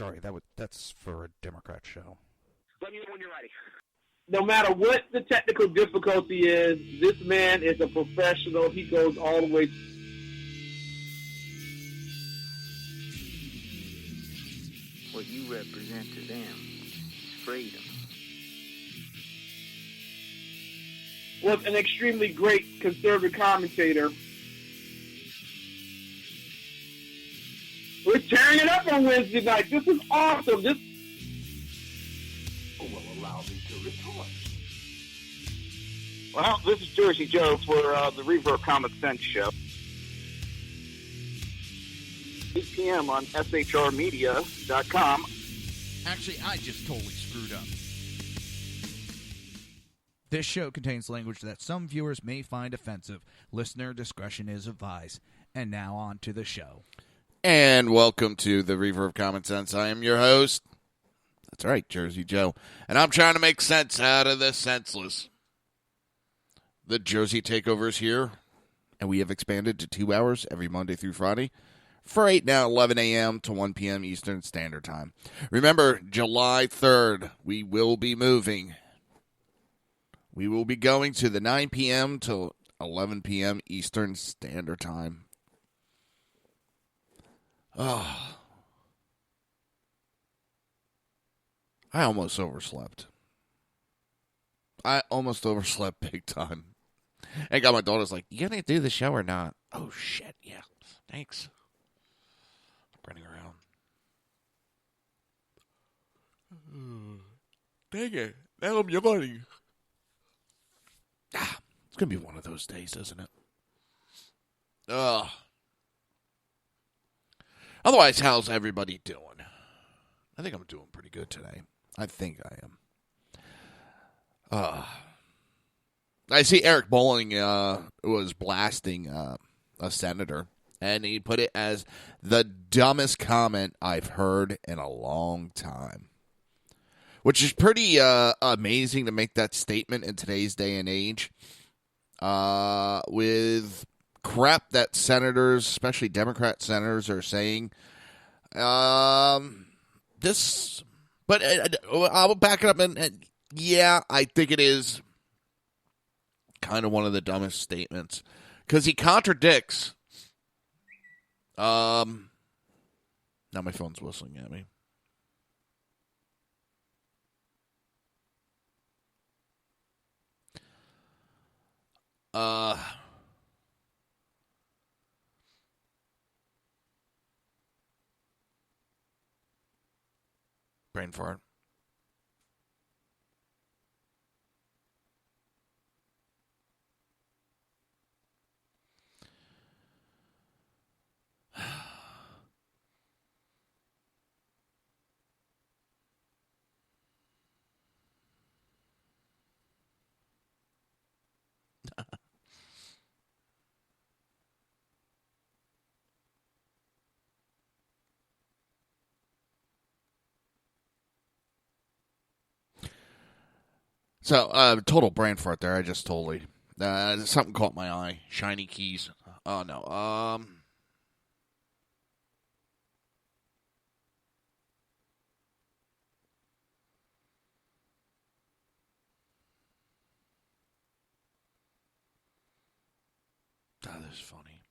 sorry, that's for a Democrat show. Let me know when you're ready. No matter what the technical difficulty is, this man is a professional. He goes all the way. What you represent to them is freedom. Was an extremely great conservative commentator. We're tearing it up on Wednesday night. This is awesome. This will allow me to retort. Well, this is Jersey Joe for the Reaver of Common Sense show. 8 p.m. on shrmedia.com. Actually, I just totally screwed up. This show contains language that some viewers may find offensive. Listener discretion is advised. And now on to the show. And welcome to the Reaver of Common Sense. I am your host. That's right, Jersey Joe. And I'm trying to make sense out of the senseless. The Jersey Takeover is here, and we have expanded to 2 hours every Monday through Friday for 8 now, 11 a.m. to 1 p.m. Eastern Standard Time. Remember, July 3rd, we will be moving. We will be going to the 9 p.m. to 11 p.m. Eastern Standard Time. Oh, I almost overslept. I almost overslept big time. And got my daughter's like, you gonna do the show or not? Oh, shit, yeah. Thanks. I'm running around. Dang it. Now I'm yawning. It's gonna be one of those days, isn't it? Ugh. Otherwise, how's everybody doing? I think I'm doing pretty good today. I think I am. I see Eric Bolling was blasting a senator, and he put it as the dumbest comment I've heard in a long time. Which is pretty amazing to make that statement in today's day and age. With crap that senators, especially Democrat senators, are saying. But I'll back it up and yeah, I think it is kind of one of the dumbest statements because he contradicts. Now my phone's whistling at me. Brain fart. So, total brain fart there. I just totally something caught my eye. Shiny keys. Oh no. That is funny.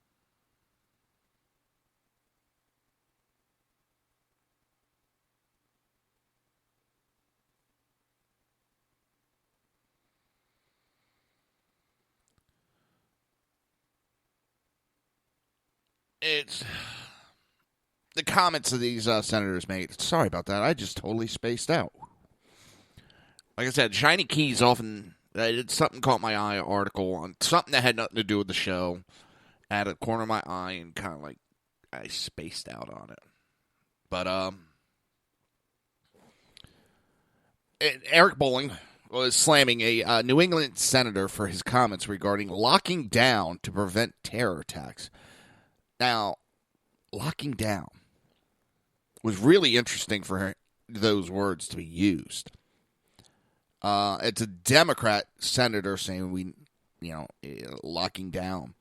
It's the comments that these senators made. Sorry about that. I just totally spaced out. Like I said, shiny keys often. Something caught my eye. An article on something that had nothing to do with the show. At a corner of my eye, and kind of like I spaced out on it. But Eric Bolling was slamming a New England senator for his comments regarding locking down to prevent terror attacks. Now, locking down was really interesting for those words to be used. It's a Democrat senator saying locking down.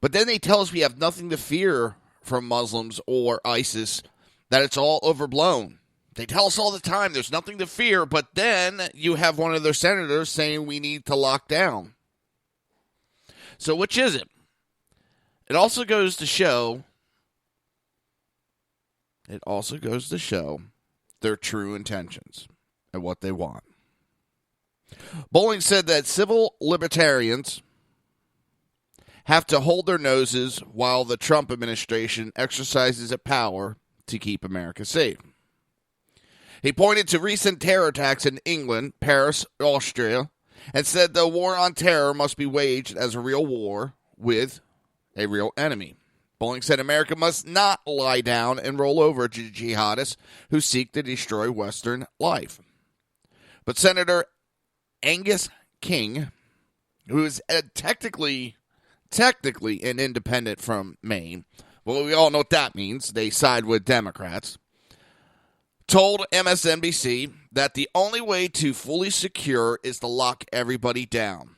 But then they tell us we have nothing to fear from Muslims or ISIS, that it's all overblown. They tell us all the time there's nothing to fear, but then you have one of their senators saying we need to lock down. So which is it? It also goes to show their true intentions and what they want. Bowling said that civil libertarians have to hold their noses while the Trump administration exercises its power to keep America safe. He pointed to recent terror attacks in England, Paris, Austria, and said the war on terror must be waged as a real war with a real enemy. Bowling said America must not lie down and roll over to jihadists who seek to destroy Western life. But Senator Angus King, who is technically an independent from Maine, well, we all know what that means. They side with Democrats, told MSNBC that the only way to fully secure is to lock everybody down.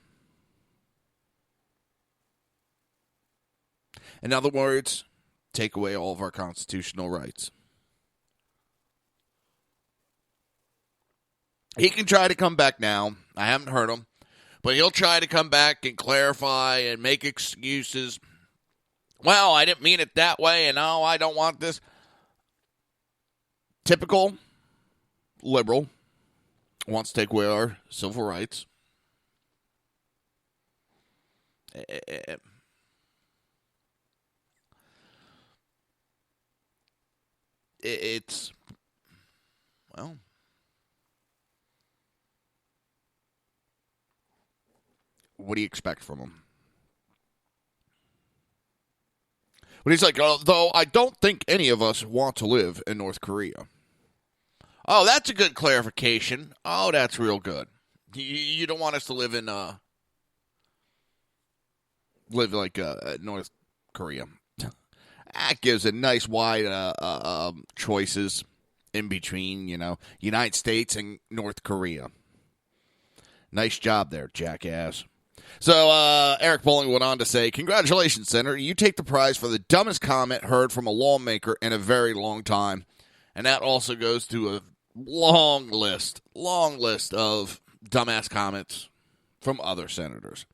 In other words, take away all of our constitutional rights. He can try to come back now. I haven't heard him. But he'll try to come back and clarify and make excuses. Well, I didn't mean it that way, and no, I don't want this. Typical liberal wants to take away our civil rights. It's, well, what do you expect from him? But he's like, though I don't think any of us want to live in North Korea. Oh, that's a good clarification. Oh, that's real good. You don't want us to live in, North Korea. That gives a nice wide choices in between, United States and North Korea. Nice job there, jackass. So Eric Bowling went on to say, congratulations, Senator. You take the prize for the dumbest comment heard from a lawmaker in a very long time. And that also goes to a long list of dumbass comments from other senators.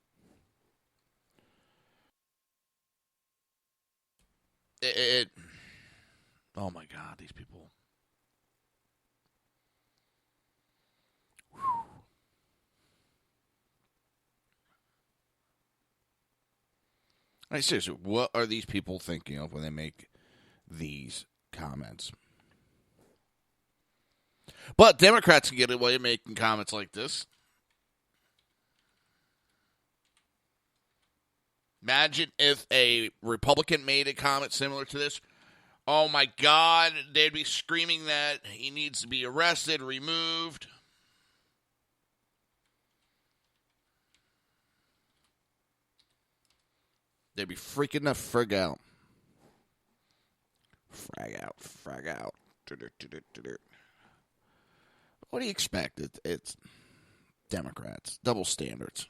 Oh my God, these people. I mean, seriously, what are these people thinking of when they make these comments? But Democrats can get away making comments like this. Imagine if a Republican made a comment similar to this. Oh my God, they'd be screaming that he needs to be arrested, removed. They'd be freaking the frig out. Frag out. What do you expect? It's Democrats. Double standards.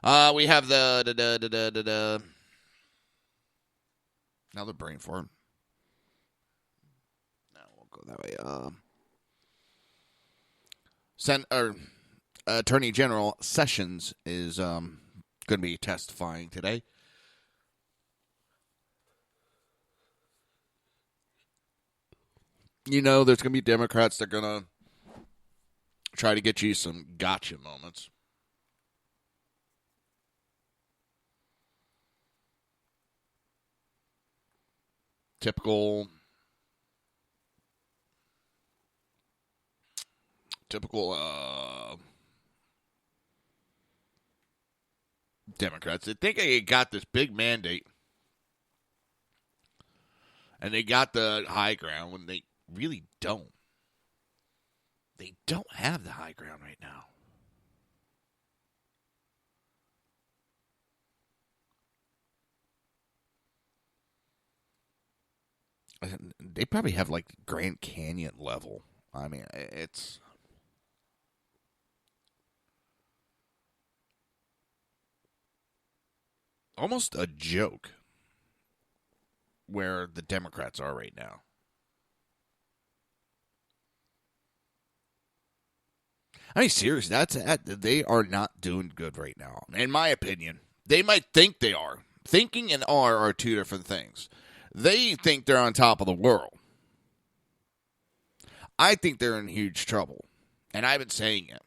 We have the another brain fart. No, we'll go that way. Attorney General Sessions is going to be testifying today. There's going to be Democrats that are going to try to get you some gotcha moments. Typical Democrats. They think they got this big mandate and they got the high ground when they really don't. They don't have the high ground right now. They probably have like Grand Canyon level. I mean, it's almost a joke where the Democrats are right now. I mean, seriously, they are not doing good right now, in my opinion. They might think they are. Thinking and are two different things. They think they're on top of the world. I think they're in huge trouble, and I've been saying it.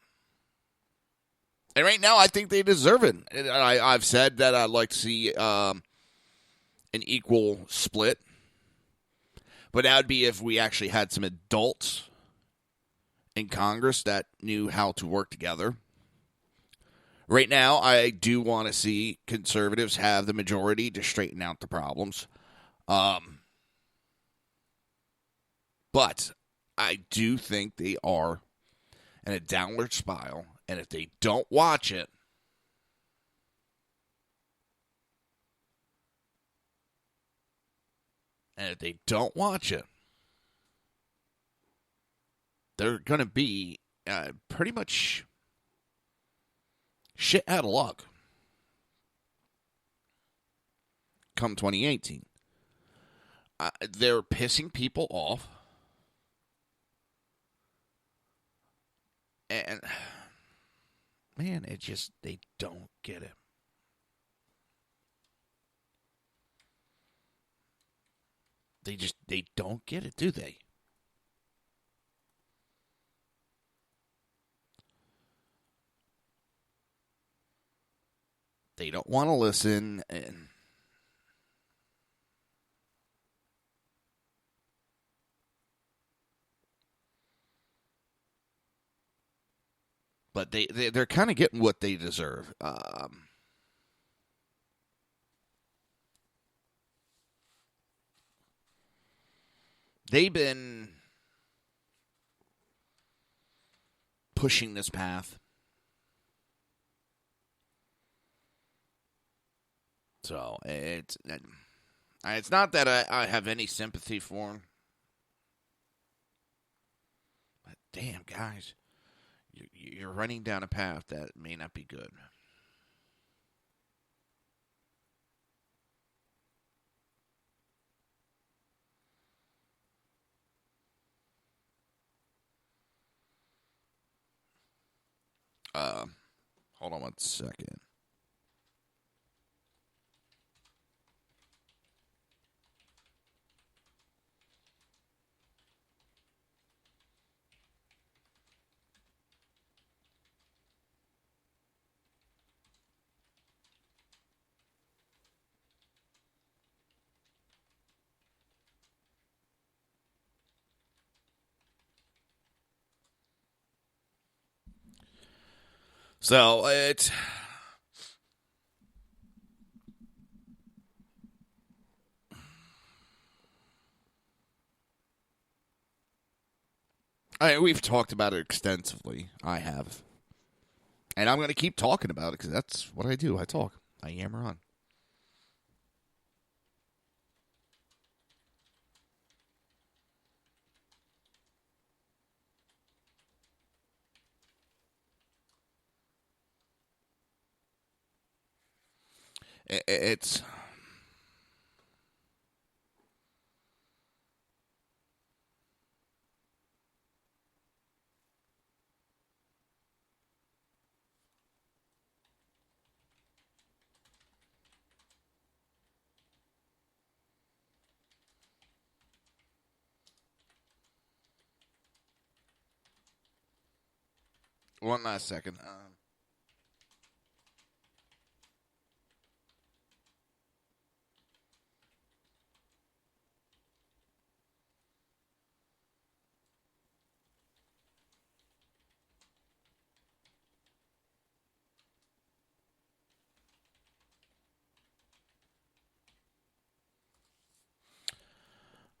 And right now, I think they deserve it. I've said that I'd like to see an equal split, but that would be if we actually had some adults in Congress that knew how to work together. Right now, I do want to see conservatives have the majority to straighten out the problems. But I do think they are in a downward spiral, and if they don't watch it, they're going to be pretty much shit out of luck come 2018. They're pissing people off. And, man, they don't get it. They don't get it, do they? They don't want to listen, but they're kind of getting what they deserve. They've been pushing this path. So it's not that I have any sympathy for him. But damn, guys, you're running down a path that may not be good. Hold on one second. So it's we've talked about it extensively. I have. And I'm going to keep talking about it because that's what I do. I talk. I yammer on. It's... One last second.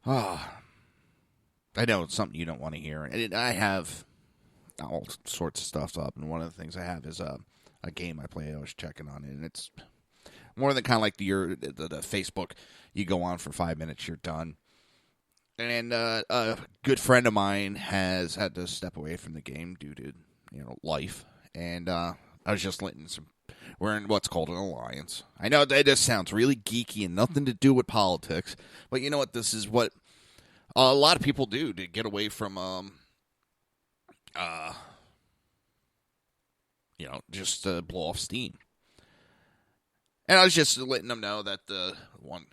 I know it's something you don't want to hear. And I have all sorts of stuff up, and one of the things I have is a game I play. I was checking on it, and it's more than kind of like the Facebook. You go on for 5 minutes, you're done. And a good friend of mine has had to step away from the game due to life, and I was just letting we're in what's called an alliance. I know that just sounds really geeky and nothing to do with politics, but you know what? This is what a lot of people do to get away from just to blow off steam. And I was just letting them know that the one,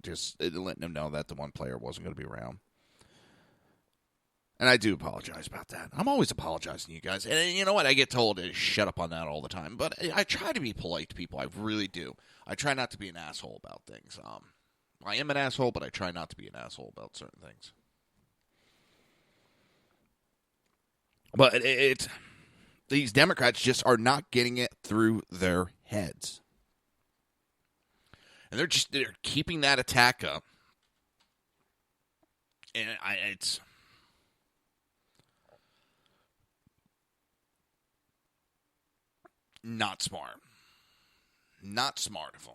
just letting them know that the one player wasn't going to be around. And I do apologize about that. I'm always apologizing to you guys. And you know what? I get told to shut up on that all the time. But I try to be polite to people. I really do. I try not to be an asshole about things. I am an asshole, but I try not to be an asshole about certain things. But these Democrats just are not getting it through their heads. And they're keeping that attack up. And it's not smart. Not smart of them.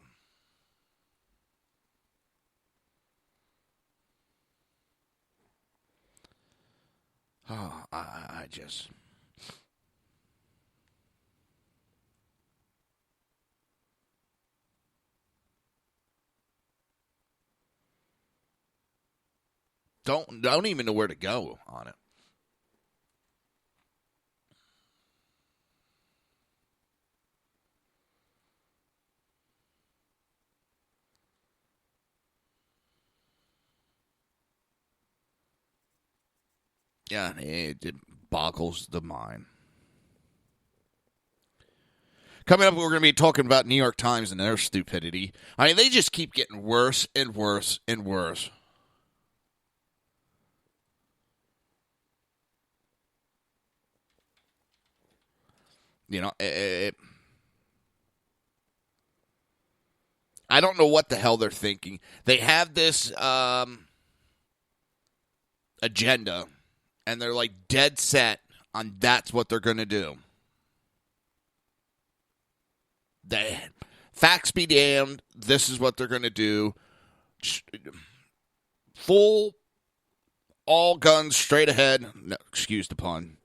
Oh, I just... Don't even know where to go on it. Yeah, it boggles the mind. Coming up, we're going to be talking about New York Times and their stupidity. I mean, they just keep getting worse and worse and worse. I don't know what the hell they're thinking. They have this agenda, and they're like dead set on that's what they're going to do. Facts be damned, this is what they're going to do. Full, all guns straight ahead. No, excuse the pun.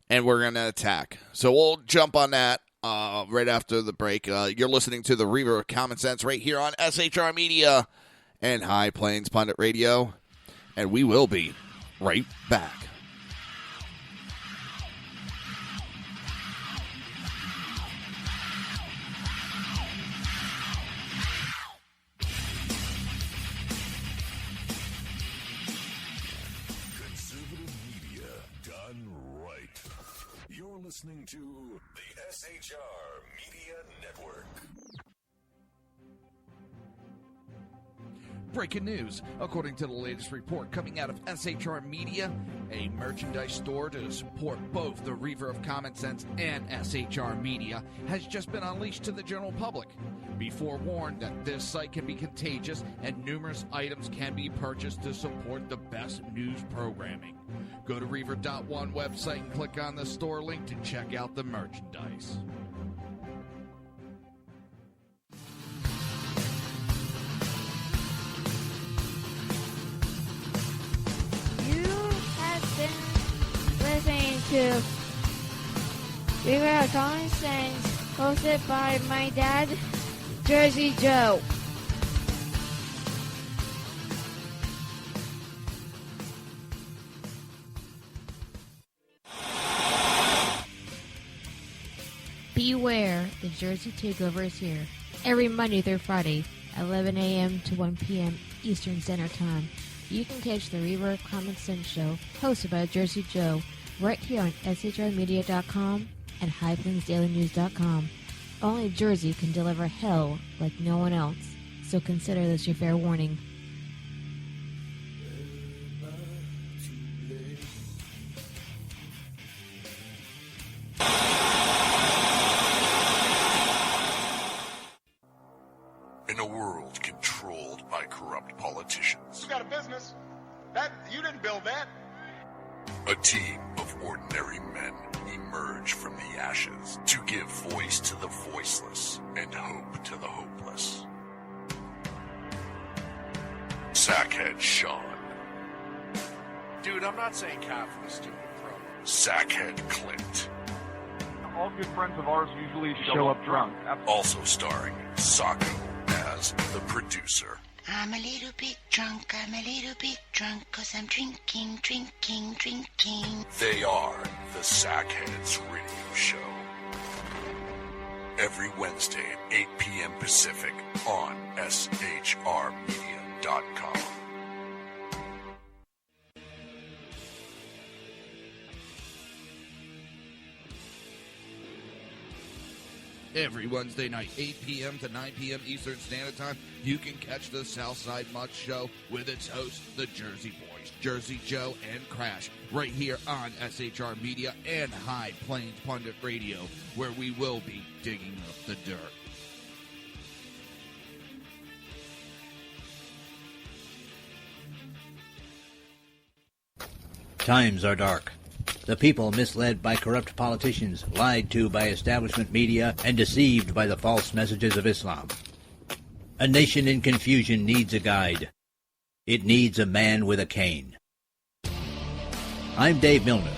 And we're going to attack. So we'll jump on that right after the break. You're listening to the Reaver of Common Sense right here on SHR Media and High Plains Pundit Radio. And we will be right back. Listening to the SHR Media Network. Breaking news. According to the latest report coming out of SHR Media, a merchandise store to support both the Reaver of Common Sense and SHR Media has just been unleashed to the general public. Be forewarned that this site can be contagious and numerous items can be purchased to support the best news programming. Go to Reaver.one website and click on the store link to check out the merchandise. You have been listening to Reaver of Common Sense, hosted by my dad, Jersey Joe. Beware, the Jersey Takeover is here. Every Monday through Friday, 11 a.m. to 1 p.m. Eastern Standard Time. You can catch the Reaver of Common Sense show, hosted by Jersey Joe, right here on SHRmedia.com and HighPlainsDailyNews.com. Only Jersey can deliver hell like no one else, so consider this your fair warning. In a world controlled by corrupt politicians, You got a business. You didn't build that. a team of ordinary men emerge from the ashes to give voice to the voiceless and hope to the hopeless. Sackhead Sean. Dude, I'm not saying calf for the stupid pro. Sackhead Clint. All good friends of ours usually show up drunk. Also starring Sacco as the producer. I'm a little bit drunk, 'cause I'm drinking. They are the Sackheads Radio Show. Every Wednesday at 8 p.m. Pacific on shrmedia.com. Every Wednesday night, 8 p.m. to 9 p.m. Eastern Standard Time, you can catch the Southside Mutt Show with its hosts, the Jersey Boys, Jersey Joe and Crash, right here on SHR Media and High Plains Pundit Radio, where we will be digging up the dirt. Times are dark. The people misled by corrupt politicians, lied to by establishment media, and deceived by the false messages of Islam. A nation in confusion needs a guide. It needs a man with a cane. I'm Dave Milner.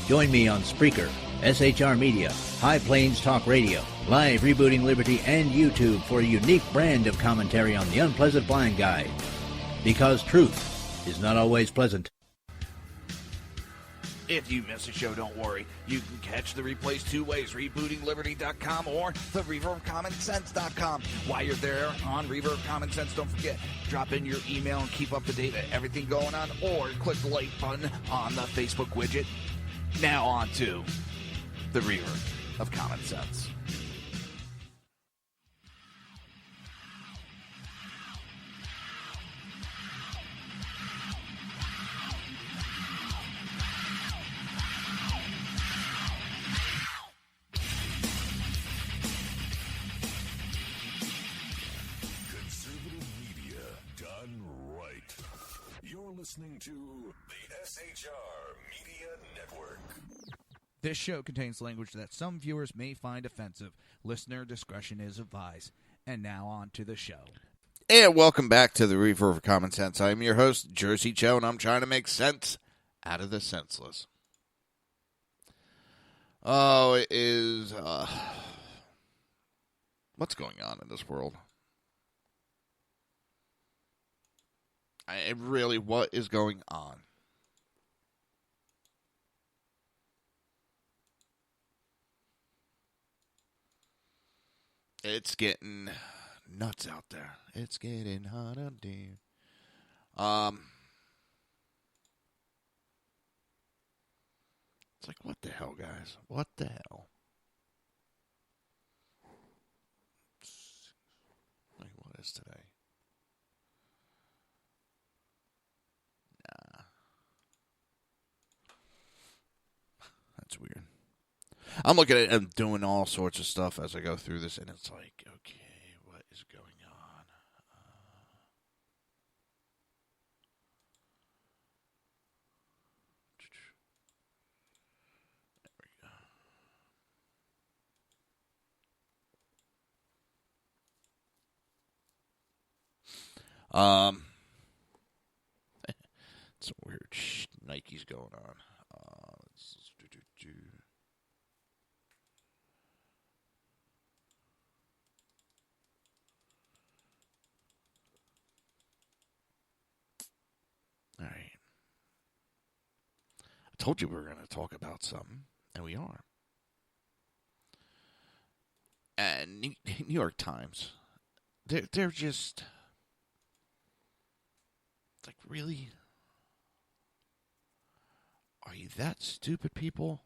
Join me on Spreaker, SHR Media, High Plains Talk Radio, Live Rebooting Liberty, and YouTube for a unique brand of commentary on the unpleasant blind guide. Because truth is not always pleasant. If you miss a show, don't worry. You can catch the replays two ways, rebootingliberty.com or the reverbcommonsense.com. While you're there on Reaver of Common Sense, don't forget, drop in your email and keep up to date with everything going on, or click the like button on the Facebook widget. Now on to the Reaver of Common Sense. Listening to the SHR Media Network. This show contains language that some viewers may find offensive. Listener discretion is advised. And now on to the show. And welcome back to the Reaver of Common Sense. I'm your host, Jersey Joe, and I'm trying to make sense out of the senseless. Oh, it is... what's going on in this world? Really, what is going on? It's getting nuts out there. It's getting hot out there. It's like, what the hell, guys? What the hell? Like, what is today? That's weird. I'm looking at it and doing all sorts of stuff as I go through this, and it's like, okay, what is going on? There we go. Some weird Nike's going on. All right. I told you we were going to talk about something, and we are. And New York Times, they're just, it's like, really? Are you that stupid, people?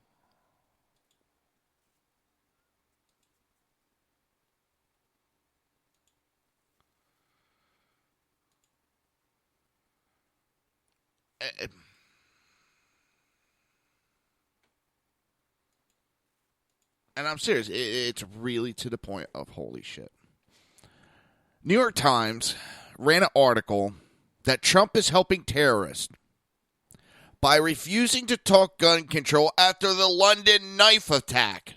And I'm serious. It's really to the point of holy shit. New York Times ran an article that Trump is helping terrorists by refusing to talk gun control after the London knife attack.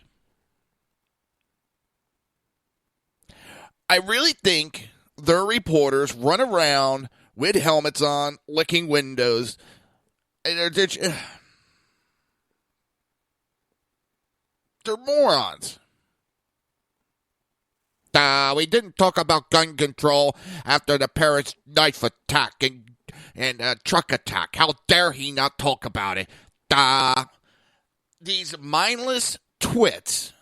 I really think their reporters run around with helmets on, licking windows. They're morons. We didn't talk about gun control after the Paris knife attack and truck attack. How dare he not talk about it? These mindless twits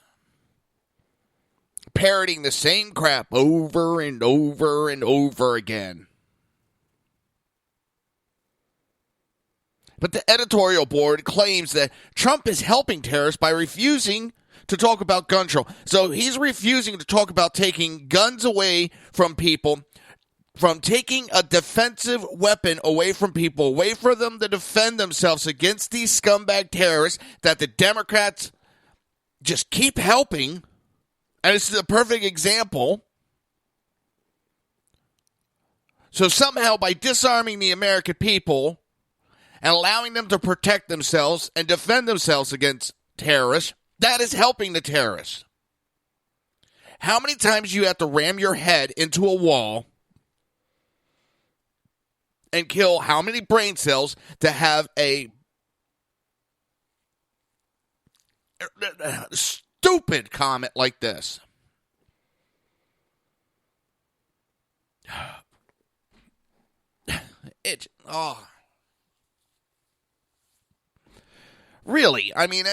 parroting the same crap over and over and over again. But the editorial board claims that Trump is helping terrorists by refusing to talk about gun control. So he's refusing to talk about taking guns away from people, from taking a defensive weapon away from people, away for them to defend themselves against these scumbag terrorists that the Democrats just keep helping. And this is a perfect example. So somehow by disarming the American people and allowing them to protect themselves and defend themselves against terrorists, that is helping the terrorists. How many times do you have to ram your head into a wall and kill how many brain cells to have a stupid comment like this? Really? I mean,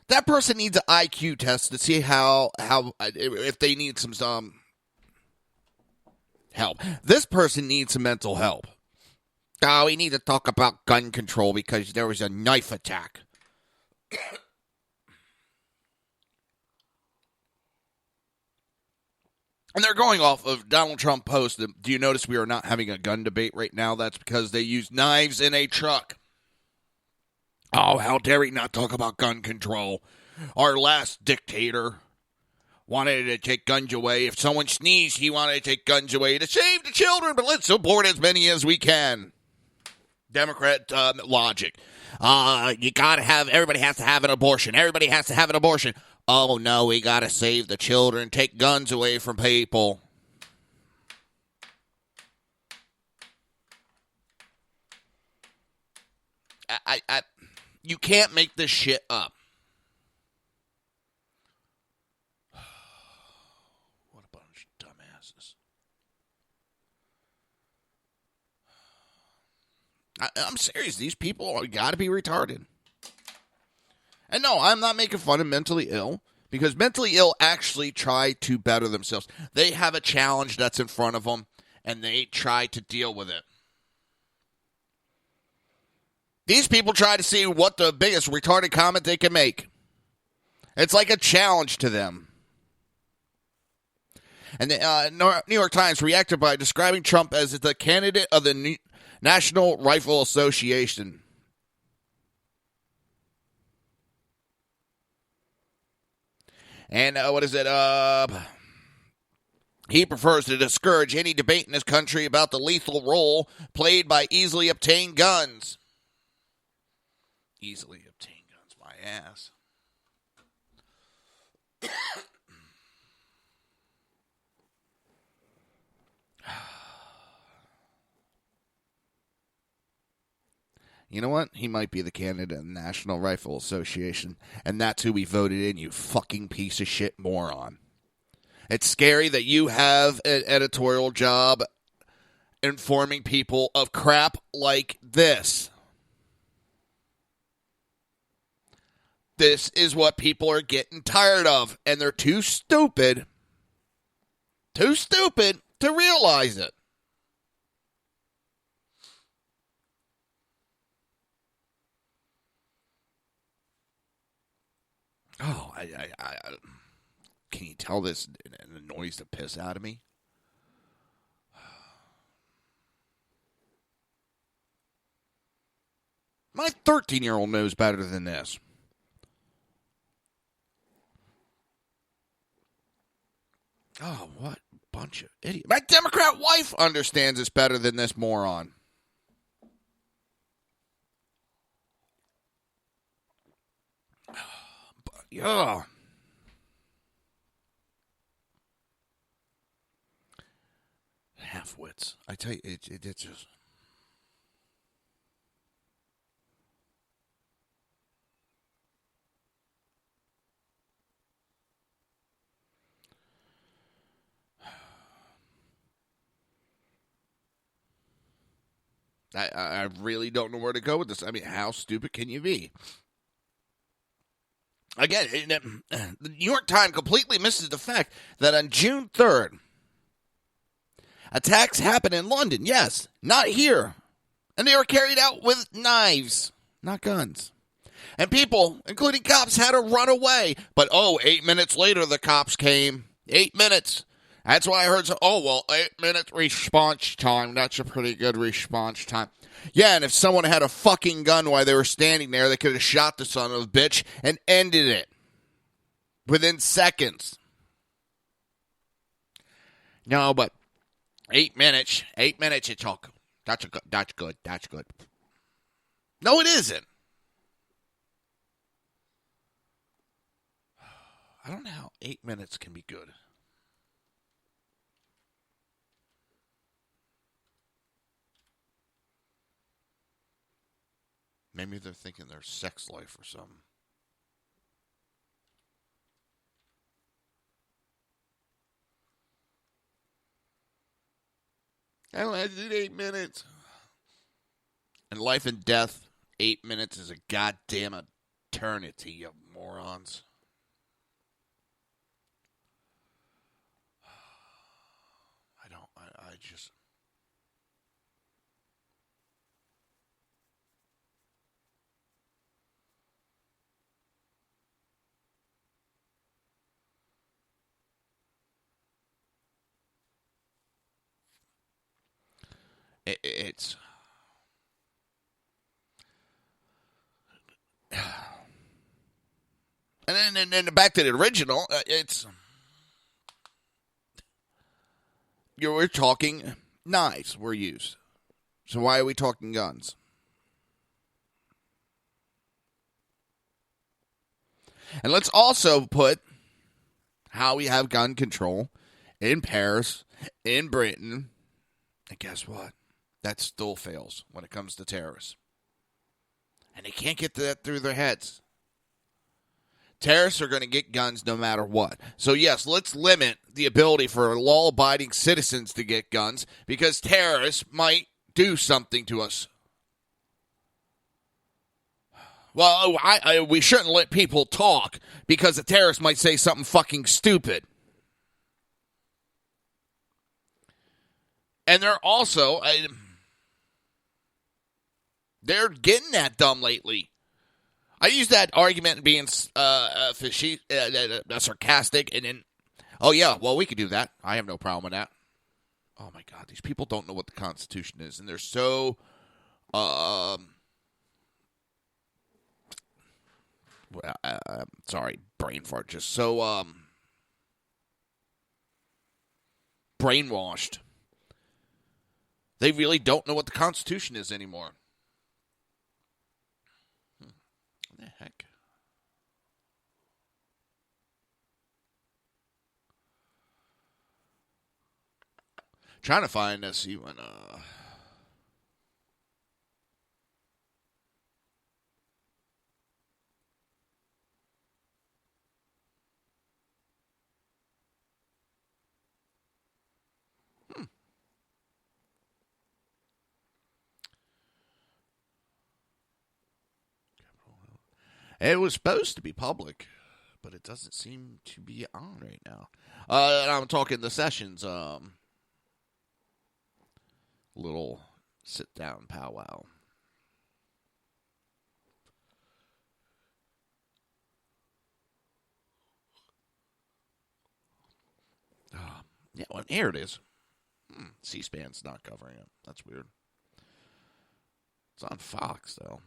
that person needs an IQ test to see how if they need some help. This person needs some mental help. Oh, we need to talk about gun control because there was a knife attack. And they're going off of Donald Trump post. Do you notice we are not having a gun debate right now? That's because they use knives in a truck. Oh, how dare he not talk about gun control? Our last dictator wanted to take guns away. If someone sneezed, he wanted to take guns away to save the children, but let's support as many as we can. Democrat logic. You gotta have, everybody has to have an abortion. Everybody has to have an abortion. Oh, no, we gotta save the children, take guns away from people. You can't make this shit up. What a bunch of dumbasses. I'm serious. These people got to be retarded. And no, I'm not making fun of mentally ill, because mentally ill actually try to better themselves. They have a challenge that's in front of them, and they try to deal with it. These people try to see what the biggest retarded comment they can make. It's like a challenge to them. And the New York Times reacted by describing Trump as the candidate of the National Rifle Association. And what is it? He prefers to discourage any debate in this country about the lethal role played by easily obtained guns. Easily obtained guns, my ass. You know what? He might be the candidate of the National Rifle Association, and that's who we voted in, you fucking piece of shit moron. It's scary that you have an editorial job informing people of crap like this. This is what people are getting tired of, and they're too stupid to realize it. Oh, can you tell this annoys the piss out of me? My 13-year-old knows better than this. Oh, what bunch of idiots. My Democrat wife understands this better than this moron. Yeah. Half-wits. I tell you, it's just... I really don't know where to go with this. I mean, how stupid can you be? Again, the New York Times completely misses the fact that on June 3rd, attacks happened in London. Yes, not here. And they were carried out with knives, not guns. And people, including cops, had to run away. But, 8 minutes later, the cops came. 8 minutes. That's why I heard, 8 minutes response time. That's a pretty good response time. Yeah, and if someone had a fucking gun while they were standing there, they could have shot the son of a bitch and ended it within seconds. No, but 8 minutes. 8 minutes it took. That's good. No, it isn't. I don't know how 8 minutes can be good. Maybe they're thinking their sex life or something. I don't have to do 8 minutes. And life and death, 8 minutes is a goddamn eternity, you morons. I just... It's... And then back to the original, it's... We're talking knives were used. So why are we talking guns? And let's also put how we have gun control in Paris, in Britain. And guess what? That still fails when it comes to terrorists. And they can't get that through their heads. Terrorists are going to get guns no matter what. So, yes, let's limit the ability for law-abiding citizens to get guns because terrorists might do something to us. Well, we shouldn't let people talk because the terrorists might say something fucking stupid. And they're also... they're getting that dumb lately. I use that argument being sarcastic, and then, we could do that. I have no problem with that. Oh, my God, these people don't know what the Constitution is, and they're so, sorry, brain fart, just so, brainwashed. They really don't know what the Constitution is anymore. What the heck? Trying to find this even, It was supposed to be public, but it doesn't seem to be on right now. And I'm talking the Sessions, little sit-down powwow. Yeah, well, here it is. C-SPAN's not covering it. That's weird. It's on Fox, though.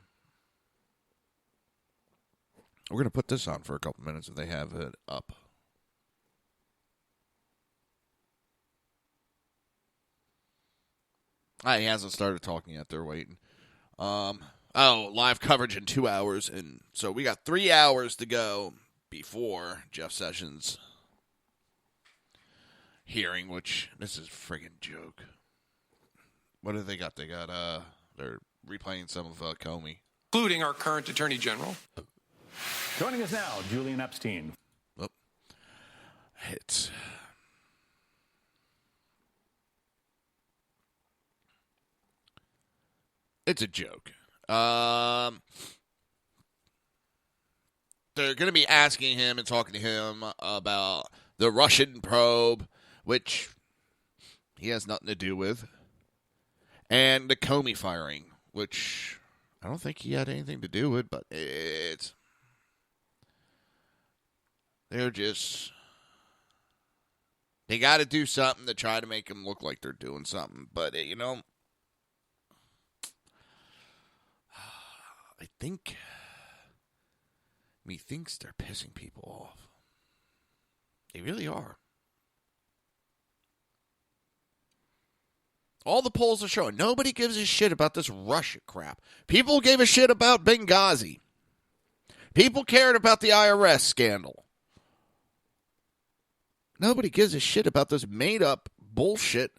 We're going to put this on for a couple minutes if they have it up. He hasn't started talking yet. They're waiting. Live coverage in 2 hours. And so we got 3 hours to go before Jeff Sessions' hearing, which this is a friggin' joke. What do they got? They got, they're replaying some of Comey. Including our current Attorney General. Joining us now, Julian Epstein. It's... It's a joke. They're going to be asking him and talking to him about the Russian probe, which he has nothing to do with, and the Comey firing, which I don't think he had anything to do with, but they're just, they got to do something to try to make him look like they're doing something, but I think methinks they're pissing people off. They really are. All the polls are showing nobody gives a shit about this Russia crap. People gave a shit about Benghazi. People cared about the IRS scandal. Nobody gives a shit about this made-up bullshit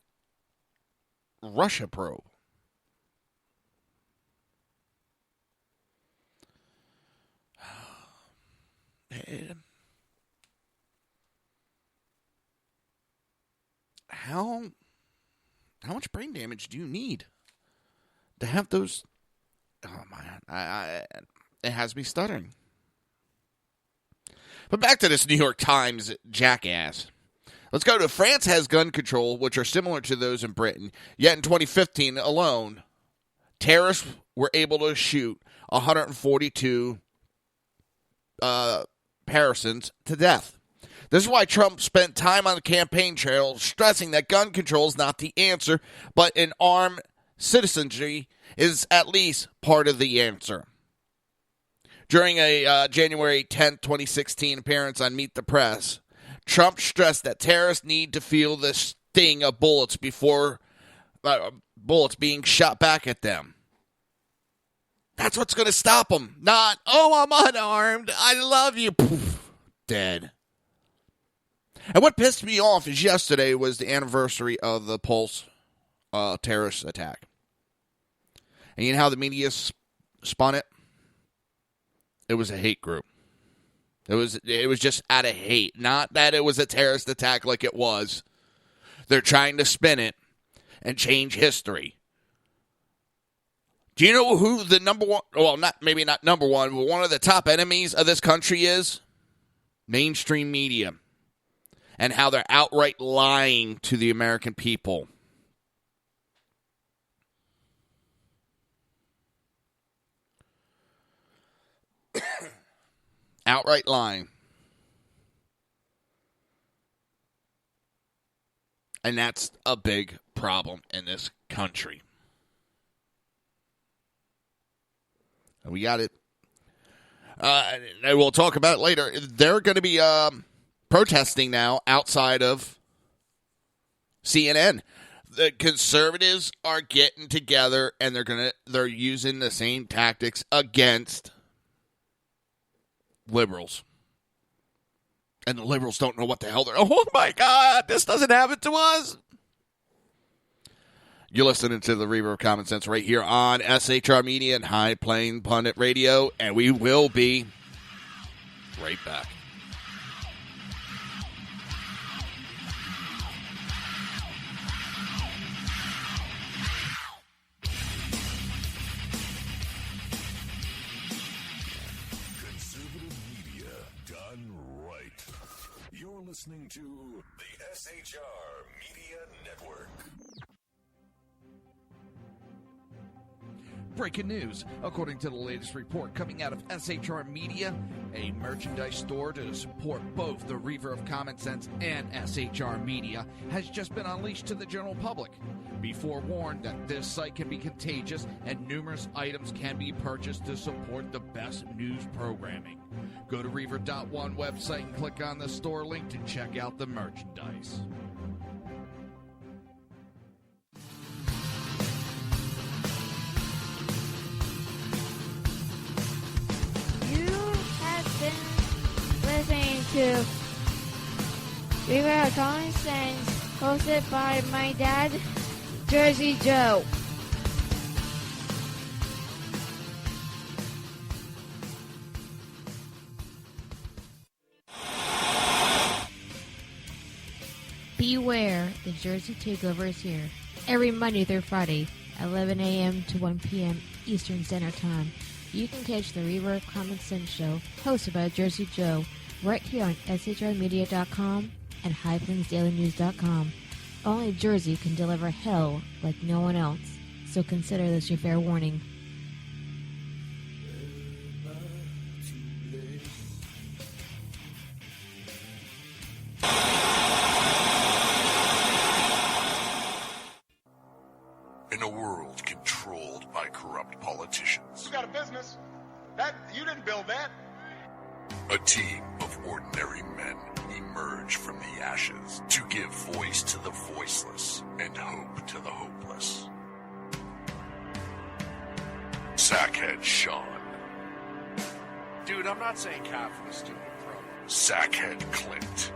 Russia probe. How much brain damage do you need to have those? Oh man, it has me stuttering. But back to this New York Times jackass. Let's go to France has gun control, which are similar to those in Britain. Yet in 2015 alone, terrorists were able to shoot 142 Parisans to death. This is why Trump spent time on the campaign trail stressing that gun control is not the answer, but an armed citizenry is at least part of the answer. During a January 10, 2016 appearance on Meet the Press, Trump stressed that terrorists need to feel the sting of bullets before bullets being shot back at them. That's what's going to stop them. Not, oh, I'm unarmed. I love you. Poof, dead. And what pissed me off is yesterday was the anniversary of the Pulse terrorist attack. And you know how the media spun it? It was a hate group. It was just out of hate. Not that it was a terrorist attack like it was. They're trying to spin it and change history. Do you know who the number one, well, maybe not number one, but one of the top enemies of this country is? Mainstream media. And how they're outright lying to the American people. Outright lying. And that's a big problem in this country. And we got it. And we'll talk about it later. They're going to be protesting now outside of CNN. The conservatives are getting together and they're using the same tactics against liberals. And the liberals don't know what the hell they're... Oh my God, this doesn't happen to us. You're listening to the Reaver of Common Sense right here on SHR Media and High Plain Pundit Radio, and we will be right back. Listening to the SHR Media Network. Breaking news. According to the latest report coming out of SHR Media, a merchandise store to support both the Reaver of Common Sense and SHR Media has just been unleashed to the general public. Be forewarned that this site can be contagious and numerous items can be purchased to support the best news programming. Go to Reaver.one website and click on the store link to check out the merchandise. Listening to Reaver of Common Sense, hosted by my dad, Jersey Joe. Beware, the Jersey Takeover is here. Every Monday through Friday, 11 a.m. to 1 p.m. Eastern Standard Time. You can catch the Reaver of Common Sense show, hosted by Jersey Joe, right here on shrmedia.com and highplainsdailynews.com. Only Jersey can deliver hell like no one else, so consider this your fair warning. In a world controlled by corrupt politicians, You got a business. That you didn't build that. a team of ordinary men emerge from the ashes to give voice to the voiceless and hope to the hopeless. Sackhead Sean, Dude, I'm not saying Cap was stupid, bro. Sackhead Clint,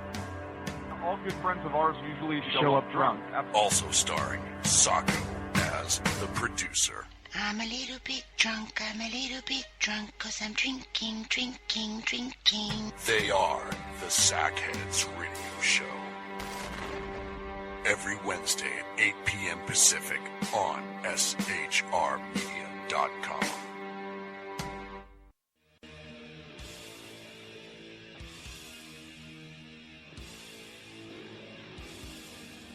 All good friends of ours usually show up drunk. also starring Sacco as the producer. I'm a little bit drunk, I'm a little bit drunk, 'cause I'm drinking, drinking, drinking. They are the Sackheads Radio Show. Every Wednesday at 8 p.m. Pacific on shrmedia.com.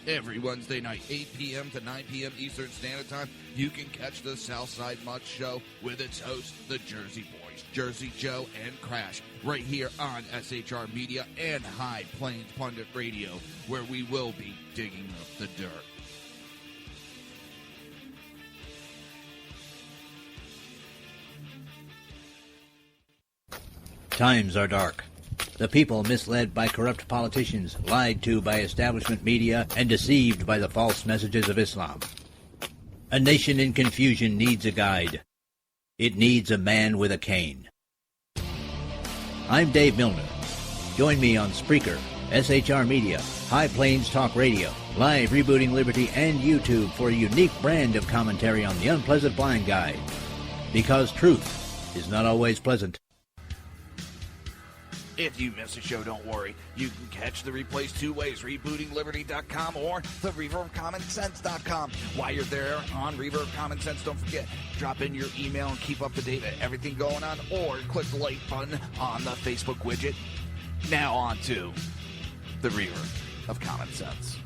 Every Wednesday night, 8 p.m. to 9 p.m. Eastern Standard Time, you can catch the Southside Mutt Show with its hosts, the Jersey Boys, Jersey Joe and Crash, right here on SHR Media and High Plains Pundit Radio, where we will be digging up the dirt. Times are dark. The people misled by corrupt politicians, lied to by establishment media, and deceived by the false messages of Islam. A nation in confusion needs a guide. It needs a man with a cane. I'm Dave Milner. Join me on Spreaker, SHR Media, High Plains Talk Radio, Live Rebooting Liberty, and YouTube for a unique brand of commentary on the unpleasant blind guide. Because truth is not always pleasant. If you miss a show, don't worry. You can catch the replays two ways, rebootingliberty.com or the reverbcommonsense.com. While you're there on Reaver of Common Sense, don't forget, drop in your email and keep up to date with everything going on, or click the like button on the Facebook widget. Now on to the Reaver of Common Sense.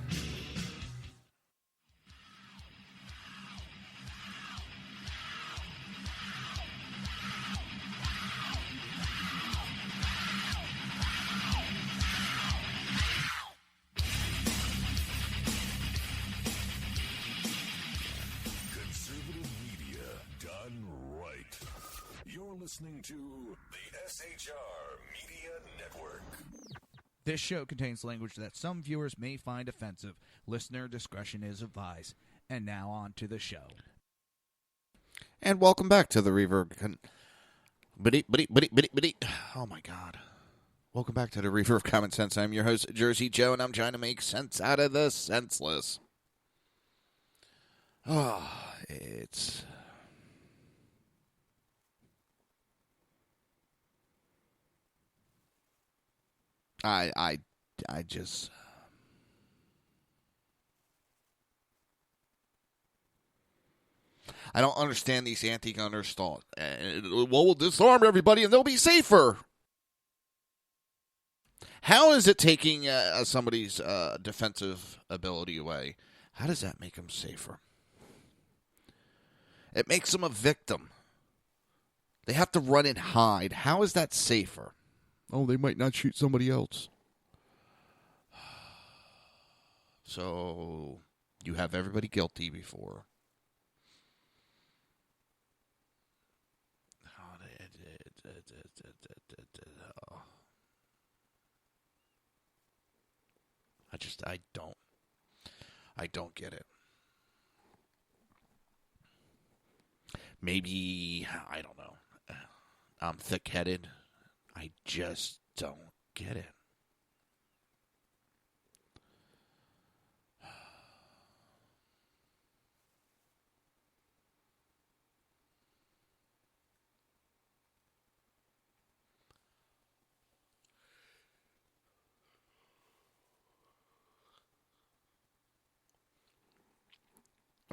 Listening to the SHR Media Network. This show contains language that some viewers may find offensive. Listener discretion is advised. And now on to the show. And welcome back to the Reaver. Oh my God. Welcome back to the Reaver of Common Sense. I'm your host, Jersey Joe, and I'm trying to make sense out of the senseless. Oh, it's... I just... I don't understand these anti-gunners' thought. Well, we'll disarm everybody and they'll be safer. How is it taking somebody's defensive ability away? How does that make them safer? It makes them a victim. They have to run and hide. How is that safer? Oh, they might not shoot somebody else. So, you have everybody guilty before. I don't get it. Maybe, I don't know. I'm thick-headed. I just don't get it.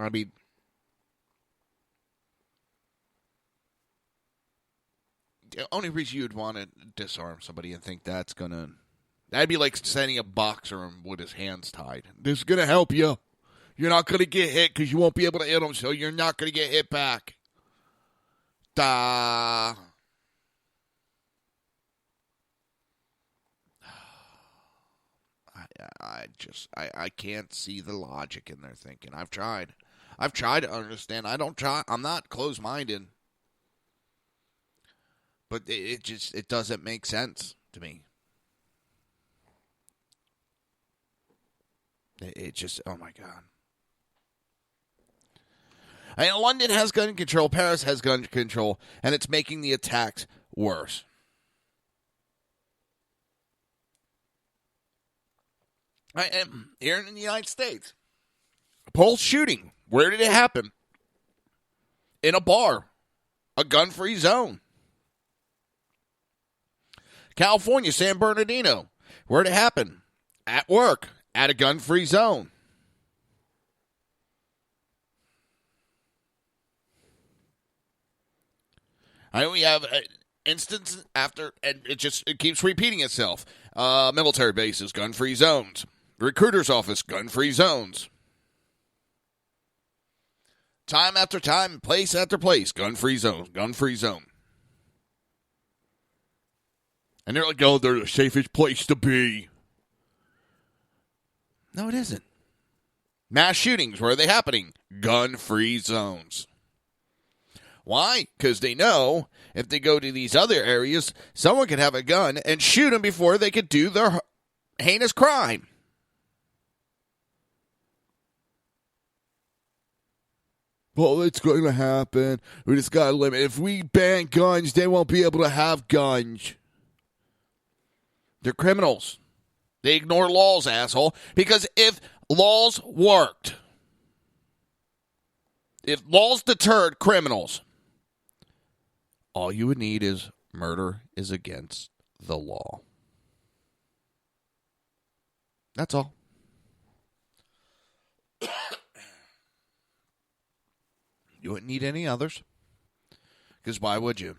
I mean, The only reason you'd want to disarm somebody and think that's going to... That'd be like sending a boxer with his hands tied. This is going to help you. You're not going to get hit because you won't be able to hit him, so you're not going to get hit back. Da. I can't see the logic in their thinking. I've tried to understand. I'm not closed-minded. But it doesn't make sense to me. It just, oh my God. I mean, London has gun control, Paris has gun control, and it's making the attacks worse. Here in the United States, Pulse shooting. Where did it happen? In a bar, a gun-free zone. California, San Bernardino. Where did it happen? At work, at a gun-free zone. We have instances after, and it keeps repeating itself. Military bases, gun-free zones. Recruiter's office, gun-free zones. Time after time, place after place, gun-free zone, gun-free zone. And they're like, oh, they're the safest place to be. No, it isn't. Mass shootings, where are they happening? Gun-free zones. Why? Because they know if they go to these other areas, someone could have a gun and shoot them before they could do their heinous crime. Well, it's going to happen. We just got to limit. If we ban guns, they won't be able to have guns. They're criminals. They ignore laws, asshole. Because if laws worked, if laws deterred criminals, all you would need is murder is against the law. That's all. You wouldn't need any others. Because why would you?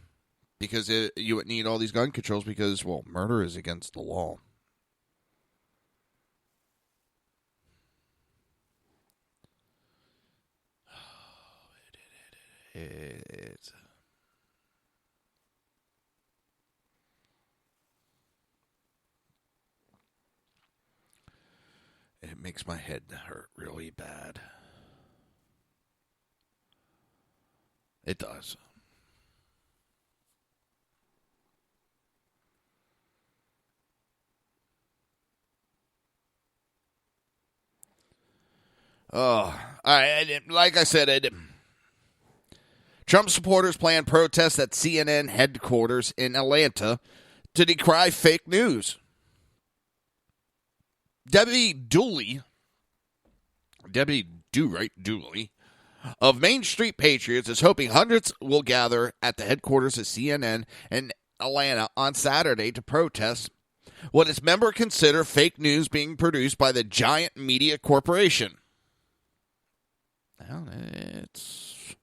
Because you would need all these gun controls because, well, murder is against the law. It makes my head hurt really bad. It does. Oh, like I said, Trump supporters plan protests at CNN headquarters in Atlanta to decry fake news. Debbie Dooley of Main Street Patriots is hoping hundreds will gather at the headquarters of CNN in Atlanta on Saturday to protest what its members consider fake news being produced by the giant media corporation. Well, it's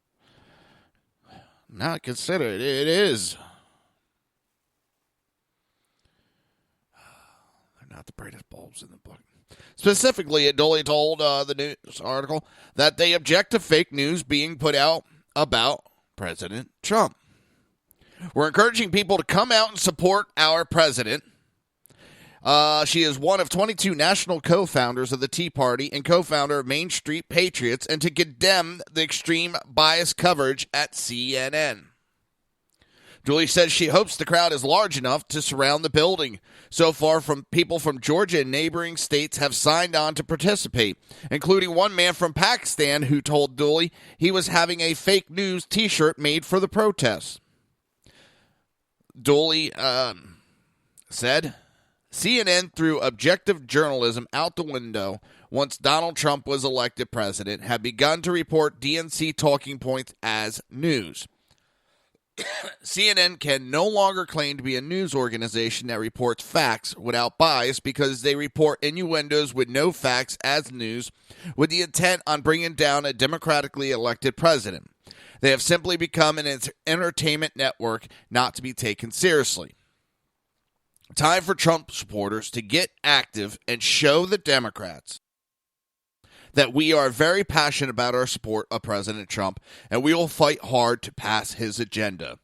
not considered. It is. They're not the brightest bulbs in the book. Specifically, Dooley told the news article that they object to fake news being put out about President Trump. We're encouraging people to come out and support our president. She is one of 22 national co-founders of the Tea Party and co-founder of Main Street Patriots, and to condemn the extreme bias coverage at CNN. Dooley says she hopes the crowd is large enough to surround the building. So far, people from Georgia and neighboring states have signed on to participate, including one man from Pakistan who told Dooley he was having a fake news T-shirt made for the protests. Dooley said, CNN threw objective journalism out the window once Donald Trump was elected president, had begun to report DNC talking points as news. CNN can no longer claim to be a news organization that reports facts without bias because they report innuendos with no facts as news with the intent on bringing down a democratically elected president. They have simply become an entertainment network not to be taken seriously. Time for Trump supporters to get active and show the Democrats that we are very passionate about our support of President Trump, and we will fight hard to pass his agenda.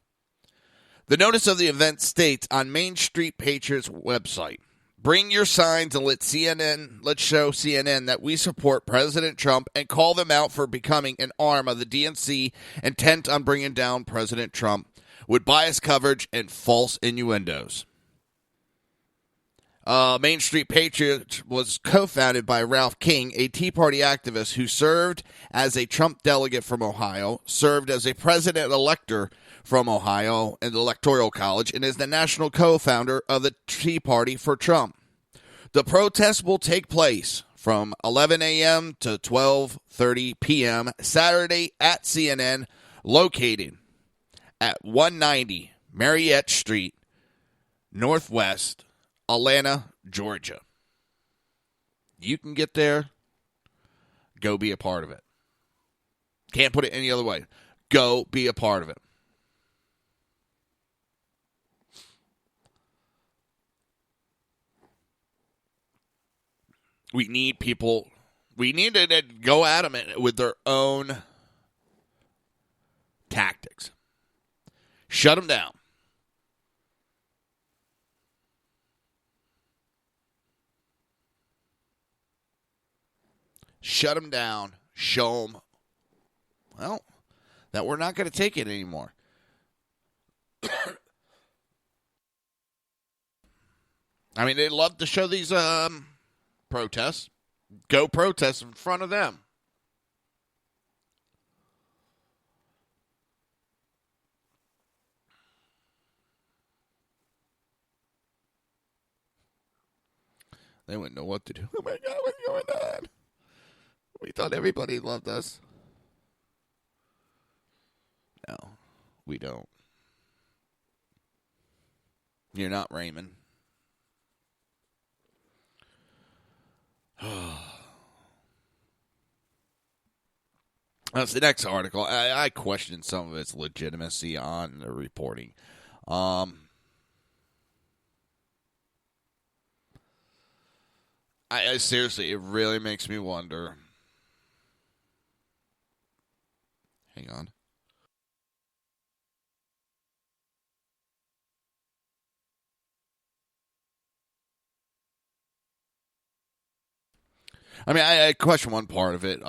The notice of the event states on Main Street Patriots website, bring your signs and let's show CNN that we support President Trump and call them out for becoming an arm of the DNC intent on bringing down President Trump with biased coverage and false innuendos. Main Street Patriots was co-founded by Ralph King, a Tea Party activist who served as a Trump delegate from Ohio, served as a president-elector from Ohio in the Electoral College, and is the national co-founder of the Tea Party for Trump. The protest will take place from 11 a.m. to 12:30 p.m. Saturday at CNN, located at 190 Mariette Street, Northwest, Atlanta, Georgia. You can get there. Go be a part of it. Can't put it any other way. Go be a part of it. We need people. We need to go at them with their own tactics. Shut them down. Shut them down. Show them, well, that we're not going to take it anymore. I mean, they love to show these protests. Go protest in front of them. They wouldn't know what to do. Oh my God, what's going on? We thought everybody loved us. No, we don't. You're not Raymond. That's the next article. I questioned some of its legitimacy on the reporting. I seriously, it really makes me wonder. Hang on. I mean, I question one part of it.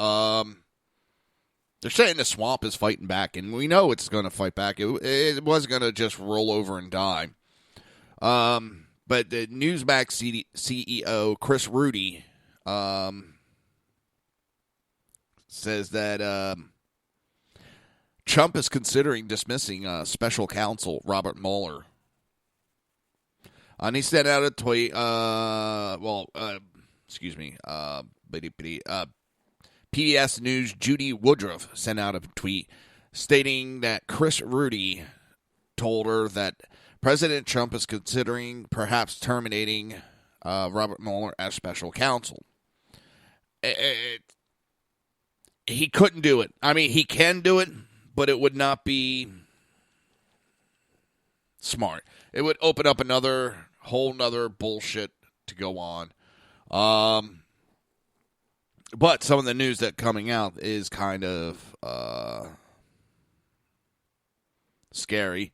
They're saying the swamp is fighting back, and we know it's going to fight back. It wasn't going to just roll over and die. But the Newsmax CEO, Chris Rudy, says that Trump is considering dismissing special counsel Robert Mueller. And he sent out a tweet, PBS News' Judy Woodruff sent out a tweet stating that Chris Rudy told her that President Trump is considering perhaps terminating Robert Mueller as special counsel. He couldn't do it. I mean, he can do it, but it would not be smart. It would open up another whole nother bullshit to go on. But some of the news that coming out is kind of scary.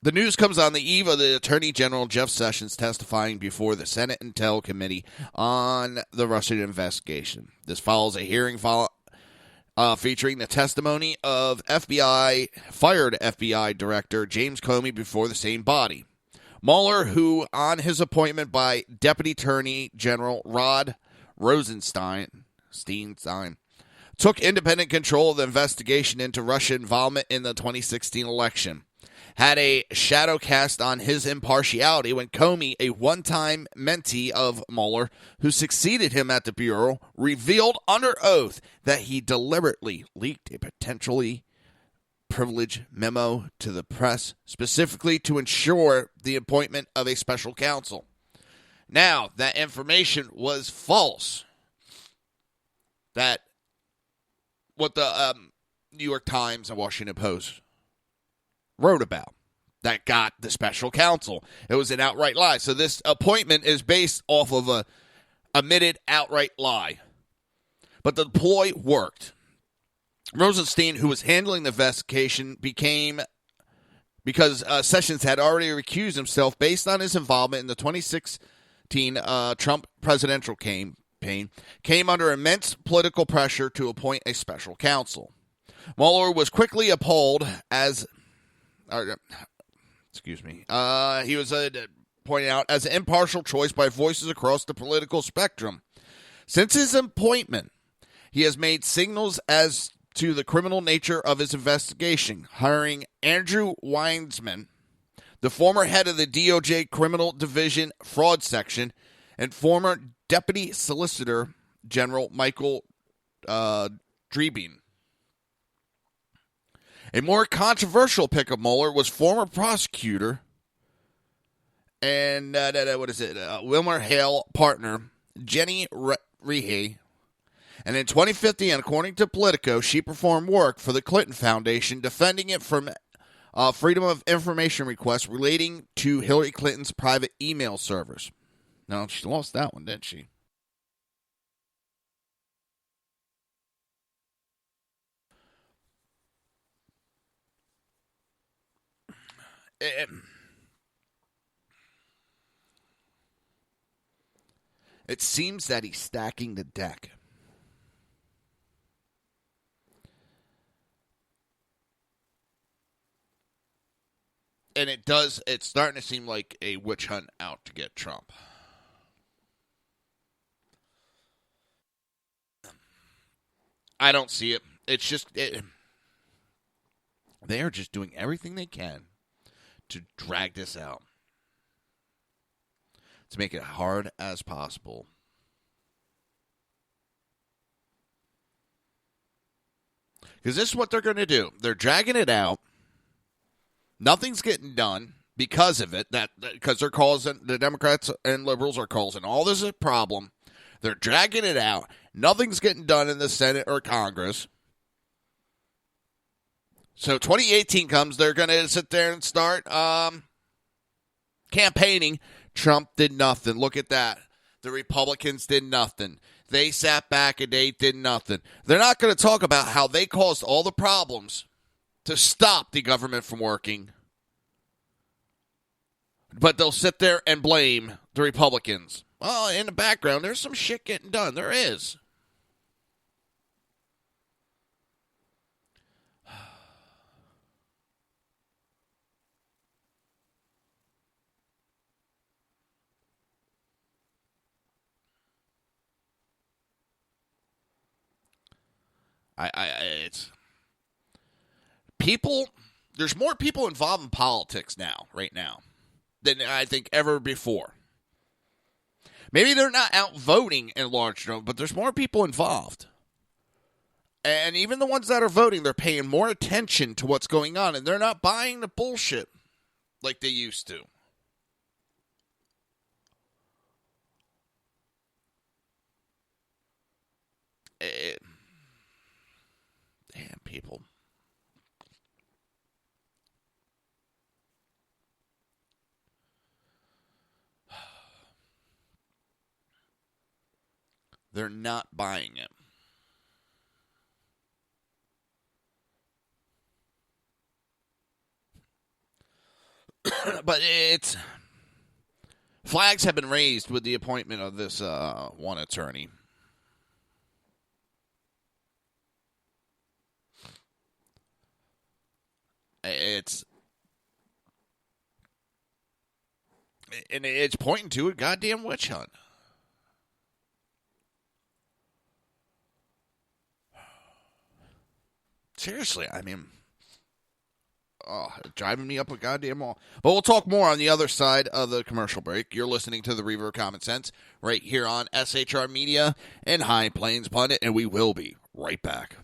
The news comes on the eve of the Attorney General Jeff Sessions testifying before the Senate Intel Committee on the Russian investigation. This follows a hearing featuring the testimony of fired FBI Director James Comey before the same body. Mueller, who on his appointment by Deputy Attorney General Rod Rosenstein, took independent control of the investigation into Russian involvement in the 2016 election, had a shadow cast on his impartiality when Comey, a one-time mentee of Mueller, who succeeded him at the Bureau, revealed under oath that he deliberately leaked a potentially privilege memo to the press, specifically to ensure the appointment of a special counsel. Now, that information was false. That what the New York Times and Washington Post wrote about that got the special counsel. It was an outright lie. So this appointment is based off of a admitted outright lie. But the ploy worked. Rosenstein, who was handling the investigation, because Sessions had already recused himself based on his involvement in the 2016 Trump presidential campaign, came under immense political pressure to appoint a special counsel. Mueller was quickly appalled as, he was pointed out as an impartial choice by voices across the political spectrum. Since his appointment, he has made signals as to the criminal nature of his investigation, hiring Andrew Weinsman, the former head of the DOJ Criminal Division Fraud Section, and former Deputy Solicitor General Michael Dreeben. A more controversial pick of Mueller was former prosecutor and Wilmer Hale partner Jenny Rehe. And in 2015, according to Politico, she performed work for the Clinton Foundation, defending it from Freedom of Information requests relating to Hillary Clinton's private email servers. No, she lost that one, didn't she? It seems that he's stacking the deck. And it's starting to seem like a witch hunt out to get Trump. I don't see it. It's just, they are just doing everything they can to drag this out. To make it hard as possible. Because this is what they're going to do. They're dragging it out. Nothing's getting done because of it. Because they're causing, the Democrats and liberals are causing all this a problem. They're dragging it out. Nothing's getting done in the Senate or Congress. So 2018 comes, they're going to sit there and start campaigning. Trump did nothing. Look at that. The Republicans did nothing. They sat back and they did nothing. They're not going to talk about how they caused all the problems to stop the government from working. But they'll sit there and blame the Republicans. Well, in the background, there's some shit getting done. There is. It's people. There's more people involved in politics right now, than I think ever before. Maybe they're not out voting in large numbers, but there's more people involved. And even the ones that are voting, they're paying more attention to what's going on, and they're not buying the bullshit like they used to. Damn people. They're not buying it. But it's... Flags have been raised with the appointment of this one attorney. It's pointing to a goddamn witch hunt. Seriously, I mean, driving me up a goddamn wall. But we'll talk more on the other side of the commercial break. You're listening to the Reaver of Common Sense right here on SHR Media and High Plains Pundit, and we will be right back.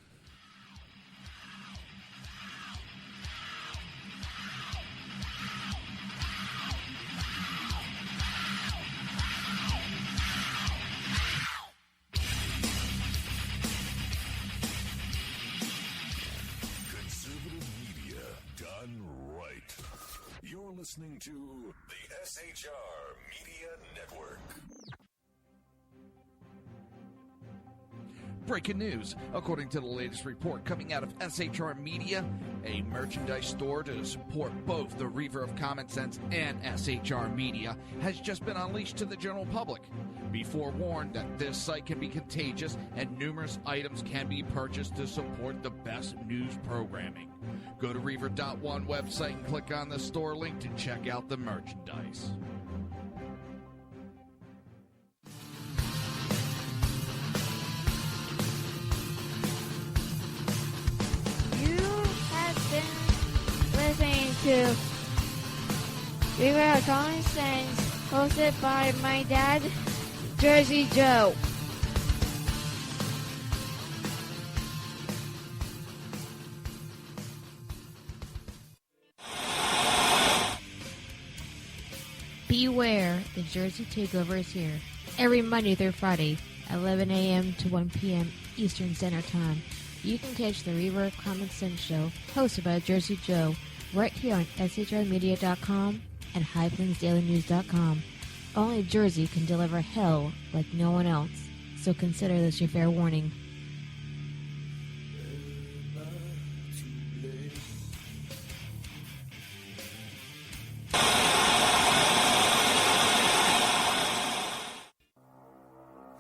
listening to the SHR Media Network. Breaking news. According to the latest report coming out of SHR Media, a merchandise store to support both the Reaver of Common Sense and SHR Media has just been unleashed to the general public. Be forewarned that this site can be contagious and numerous items can be purchased to support the best news programming. Go to Reaver.one website and click on the store link to check out the merchandise. Listening to Reaver of Common Sense, hosted by my dad, Jersey Joe. Beware, the Jersey Takeover is here. Every Monday through Friday, 11 a.m. to 1 p.m. Eastern Standard Time. You can catch the Reaver of Common Sense show, hosted by Jersey Joe, right here on shrmedia.com and highplainsdailynews.com. Only Jersey can deliver hell like no one else, so consider this your fair warning.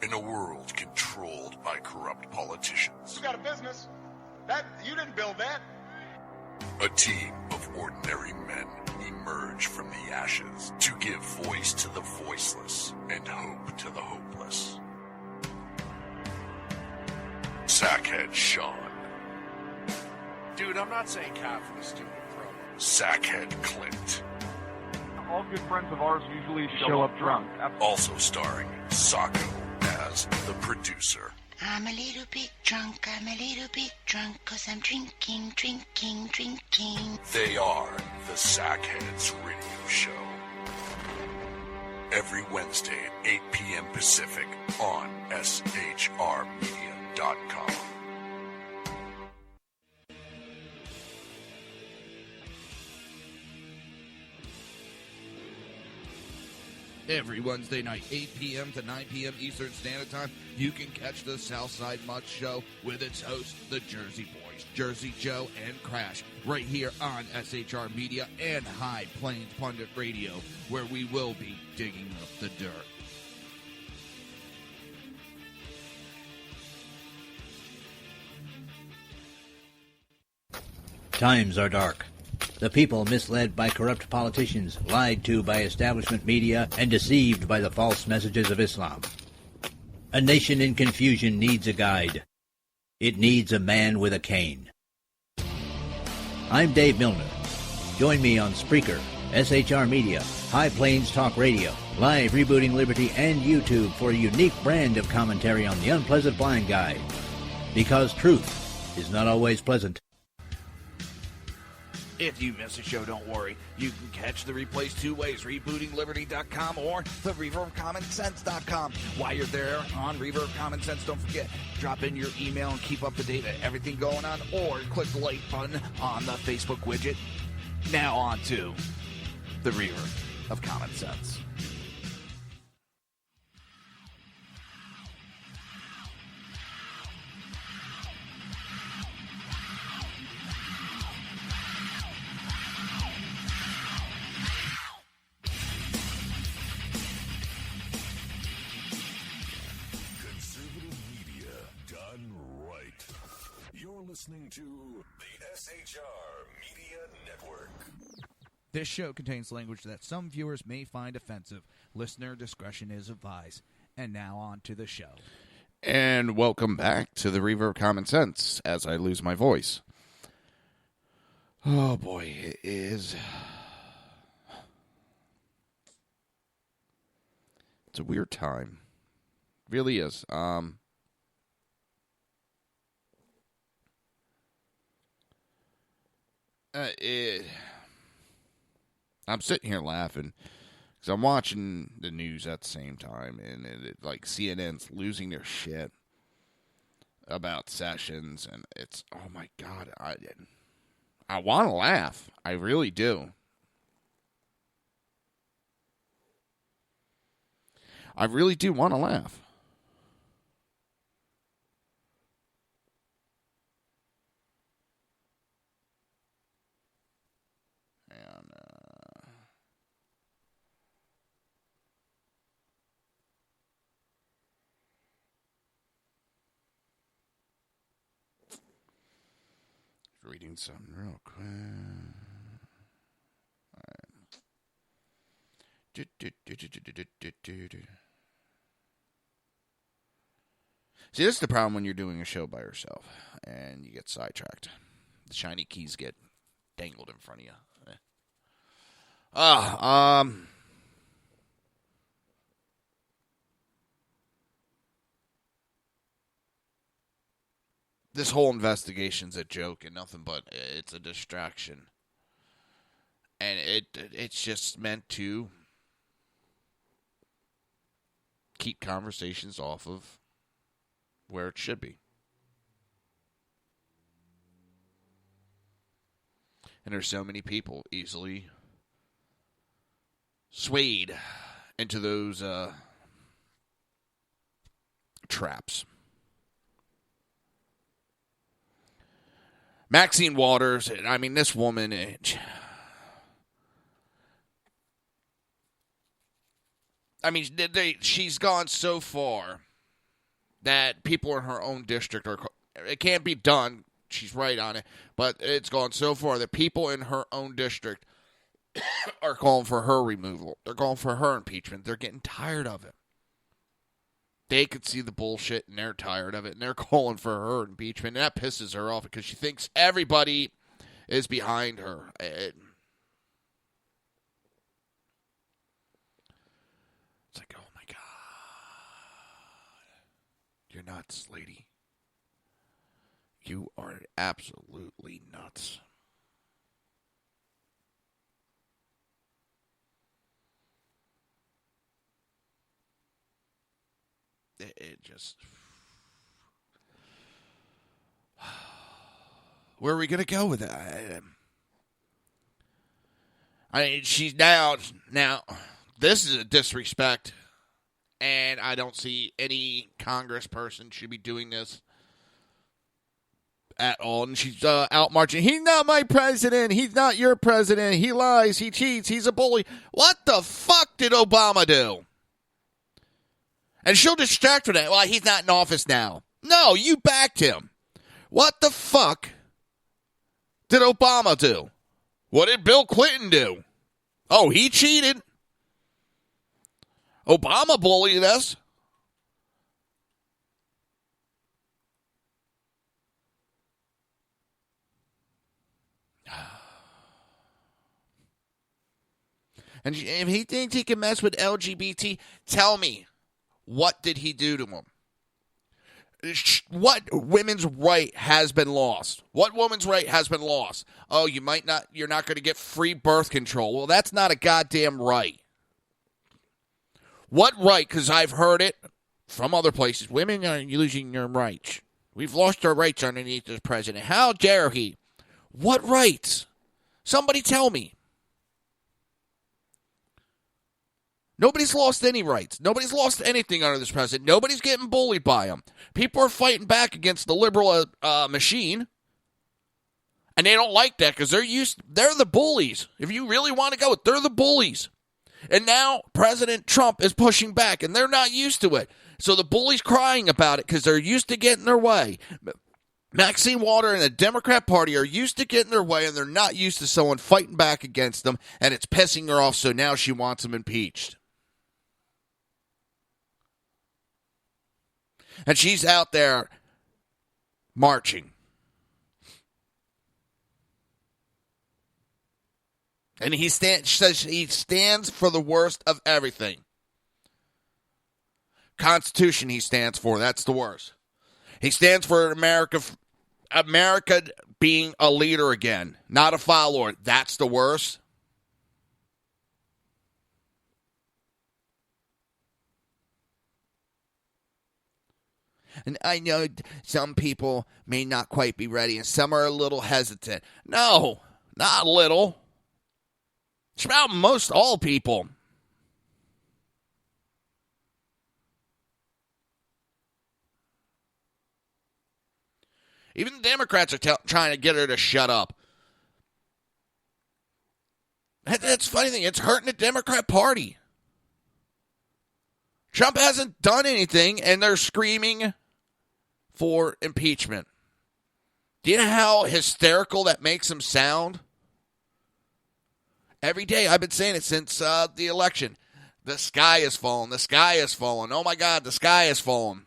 In a world controlled by corrupt politicians, You got a business. You didn't build that. a team of ordinary men emerge from the ashes to give voice to the voiceless and hope to the hopeless. Sackhead Sean, Dude, I'm not saying Catherine is stupid, bro. Sackhead Clint, All good friends of ours usually show up drunk. also starring Sacco as the producer. I'm a little bit drunk, I'm a little bit drunk, 'cause I'm drinking, drinking, drinking. They are the Sackheads Radio Show. Every Wednesday at 8 p.m. Pacific on shrmedia.com. Every Wednesday night, 8 p.m. to 9 p.m. Eastern Standard Time, you can catch the Southside Mutt Show with its hosts, the Jersey Boys, Jersey Joe and Crash, right here on SHR Media and High Plains Pundit Radio, where we will be digging up the dirt. Times are dark. The people misled by corrupt politicians, lied to by establishment media, and deceived by the false messages of Islam. A nation in confusion needs a guide. It needs a man with a cane. I'm Dave Milner. Join me on Spreaker, SHR Media, High Plains Talk Radio, Live Rebooting Liberty, and YouTube for a unique brand of commentary on the unpleasant blind guide. Because truth is not always pleasant. If you miss a show, don't worry. You can catch the replays two ways, rebootingliberty.com or the reverofcommonsense.com. While you're there on Reaver of Common Sense, don't forget, drop in your email and keep up to date with everything going on, or click the like button on the Facebook widget. Now on to the Reaver of Common Sense. Listening to the SHR Media Network. This show contains language that some viewers may find offensive. Listener discretion is advised. And now on to the show. And welcome back to the Reaver of Common Sense as I lose my voice. Oh boy, it is. It's a weird time. It really is. I'm sitting here laughing because I'm watching the news at the same time, and like CNN's losing their shit about Sessions, and it's, oh my God, I want to laugh. I really do. I really do want to laugh. And, reading something real quick. All right. See, this is the problem when you're doing a show by yourself and you get sidetracked. The shiny keys get dangled in front of you. This whole investigation's a joke and nothing but it's a distraction. And it's just meant to keep conversations off of where it should be. And there's so many people easily swayed into those traps. Maxine Waters, I mean, this woman, I mean, she's gone so far that people in her own district it can't be done. She's right on it. But it's gone so far that people in her own district are calling for her removal. They're calling for her impeachment. They're getting tired of it. They could see the bullshit, and they're tired of it, and they're calling for her impeachment. And that pisses her off because she thinks everybody is behind her. It's like, oh, my God. You're nuts, lady. You are absolutely nuts. It just... Where are we going to go with that? I mean, she's now, this is a disrespect, and I don't see any congressperson should be doing this at all. And she's out marching. He's not my president. He's not your president. He lies. He cheats. He's a bully. What the fuck did Obama do? And she'll distract from that. Well, he's not in office now. No, you backed him. What the fuck did Obama do? What did Bill Clinton do? Oh, he cheated. Obama bullied us. And if he thinks he can mess with LGBT, tell me, what did he do to him? What women's right has been lost? What woman's right has been lost? Oh, you're not going to get free birth control. Well, that's not a goddamn right. What right? Because I've heard it from other places. Women are losing their rights. We've lost our rights underneath this president. How dare he? What rights? Somebody tell me. Nobody's lost any rights. Nobody's lost anything under this president. Nobody's getting bullied by him. People are fighting back against the liberal machine. And they don't like that because they're the bullies. If you really want to go, they're the bullies. And now President Trump is pushing back, and they're not used to it. So the bullies crying about it because they're used to getting their way. Maxine Waters and the Democrat Party are used to getting their way, and they're not used to someone fighting back against them, and it's pissing her off, so now she wants them impeached. And she's out there marching. And he says he stands for the worst of everything. Constitution he stands for. That's the worst. He stands for America being a leader again, not a follower. That's the worst. And I know some people may not quite be ready, and some are a little hesitant. No, not a little. It's about most all people. Even the Democrats are trying to get her to shut up. That's the funny thing. It's hurting the Democrat Party. Trump hasn't done anything, and they're screaming for impeachment. Do you know how hysterical that makes them sound? Every day, I've been saying it since the election. The sky is falling. The sky is falling. Oh, my God, the sky is falling.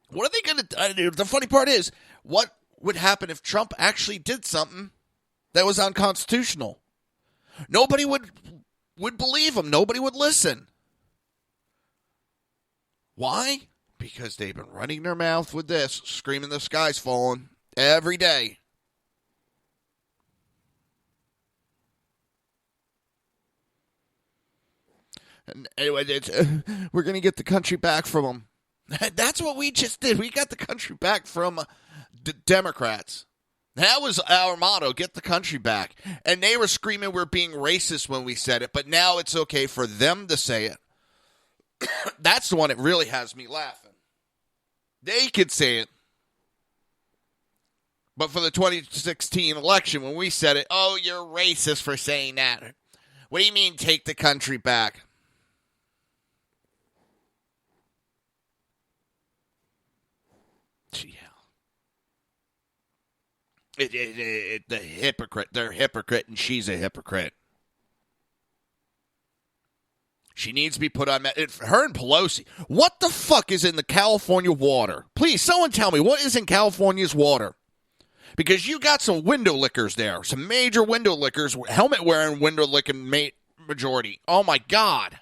What are they going to do? The funny part is, what would happen if Trump actually did something that was unconstitutional? Nobody would believe him. Nobody would listen. Why? Because they've been running their mouth with this, screaming the sky's falling every day. And anyway, we're going to get the country back from them. That's what we just did. We got the country back from Democrats. That was our motto, get the country back. And they were screaming we're being racist when we said it, but now it's okay for them to say it. That's the one that really has me laughing. They could say it. But for the 2016 election, when we said it, oh, you're racist for saying that. What do you mean take the country back? The hypocrite. They're a hypocrite, and she's a hypocrite. She needs to be put on... Her and Pelosi. What the fuck is in the California water? Please, someone tell me, what is in California's water? Because you got some window lickers there. Some major window lickers. Helmet-wearing window licking majority. Oh, my God.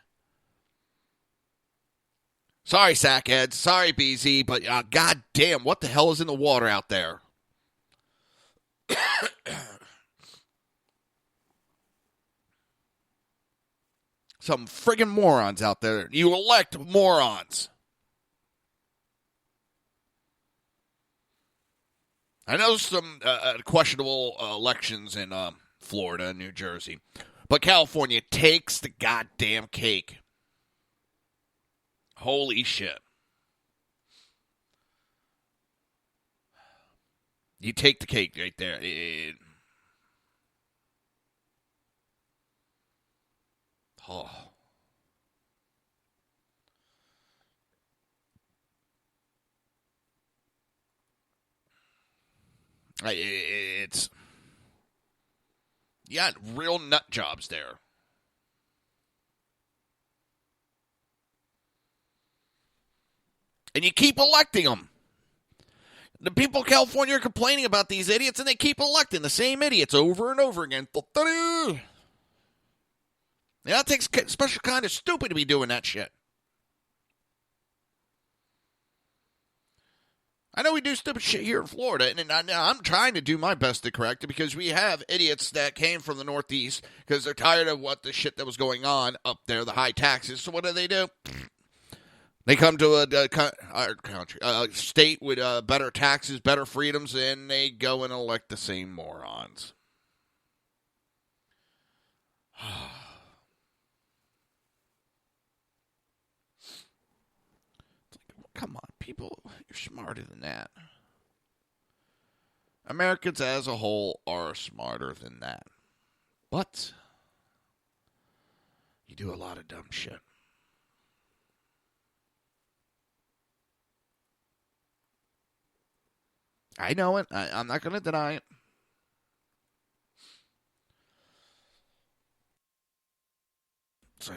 Sorry, sackheads. Sorry, BZ. But God damn, what the hell is in the water out there? Some friggin' morons out there. You elect morons. I know some questionable elections in Florida and New Jersey, but California takes the goddamn cake. Holy shit. You take the cake right there. It's... You got real nut jobs there. And you keep electing them. The people of California are complaining about these idiots, and they keep electing the same idiots over and over again. Yeah, it takes a special kind of stupid to be doing that shit. I know we do stupid shit here in Florida, and I'm trying to do my best to correct it because we have idiots that came from the Northeast because they're tired of what the shit that was going on up there, the high taxes. So what do? They come to a state with better taxes, better freedoms, and they go and elect the same morons. Come on, people, you're smarter than that. Americans as a whole are smarter than that. But you do a lot of dumb shit. I know it. I'm not going to deny it. So,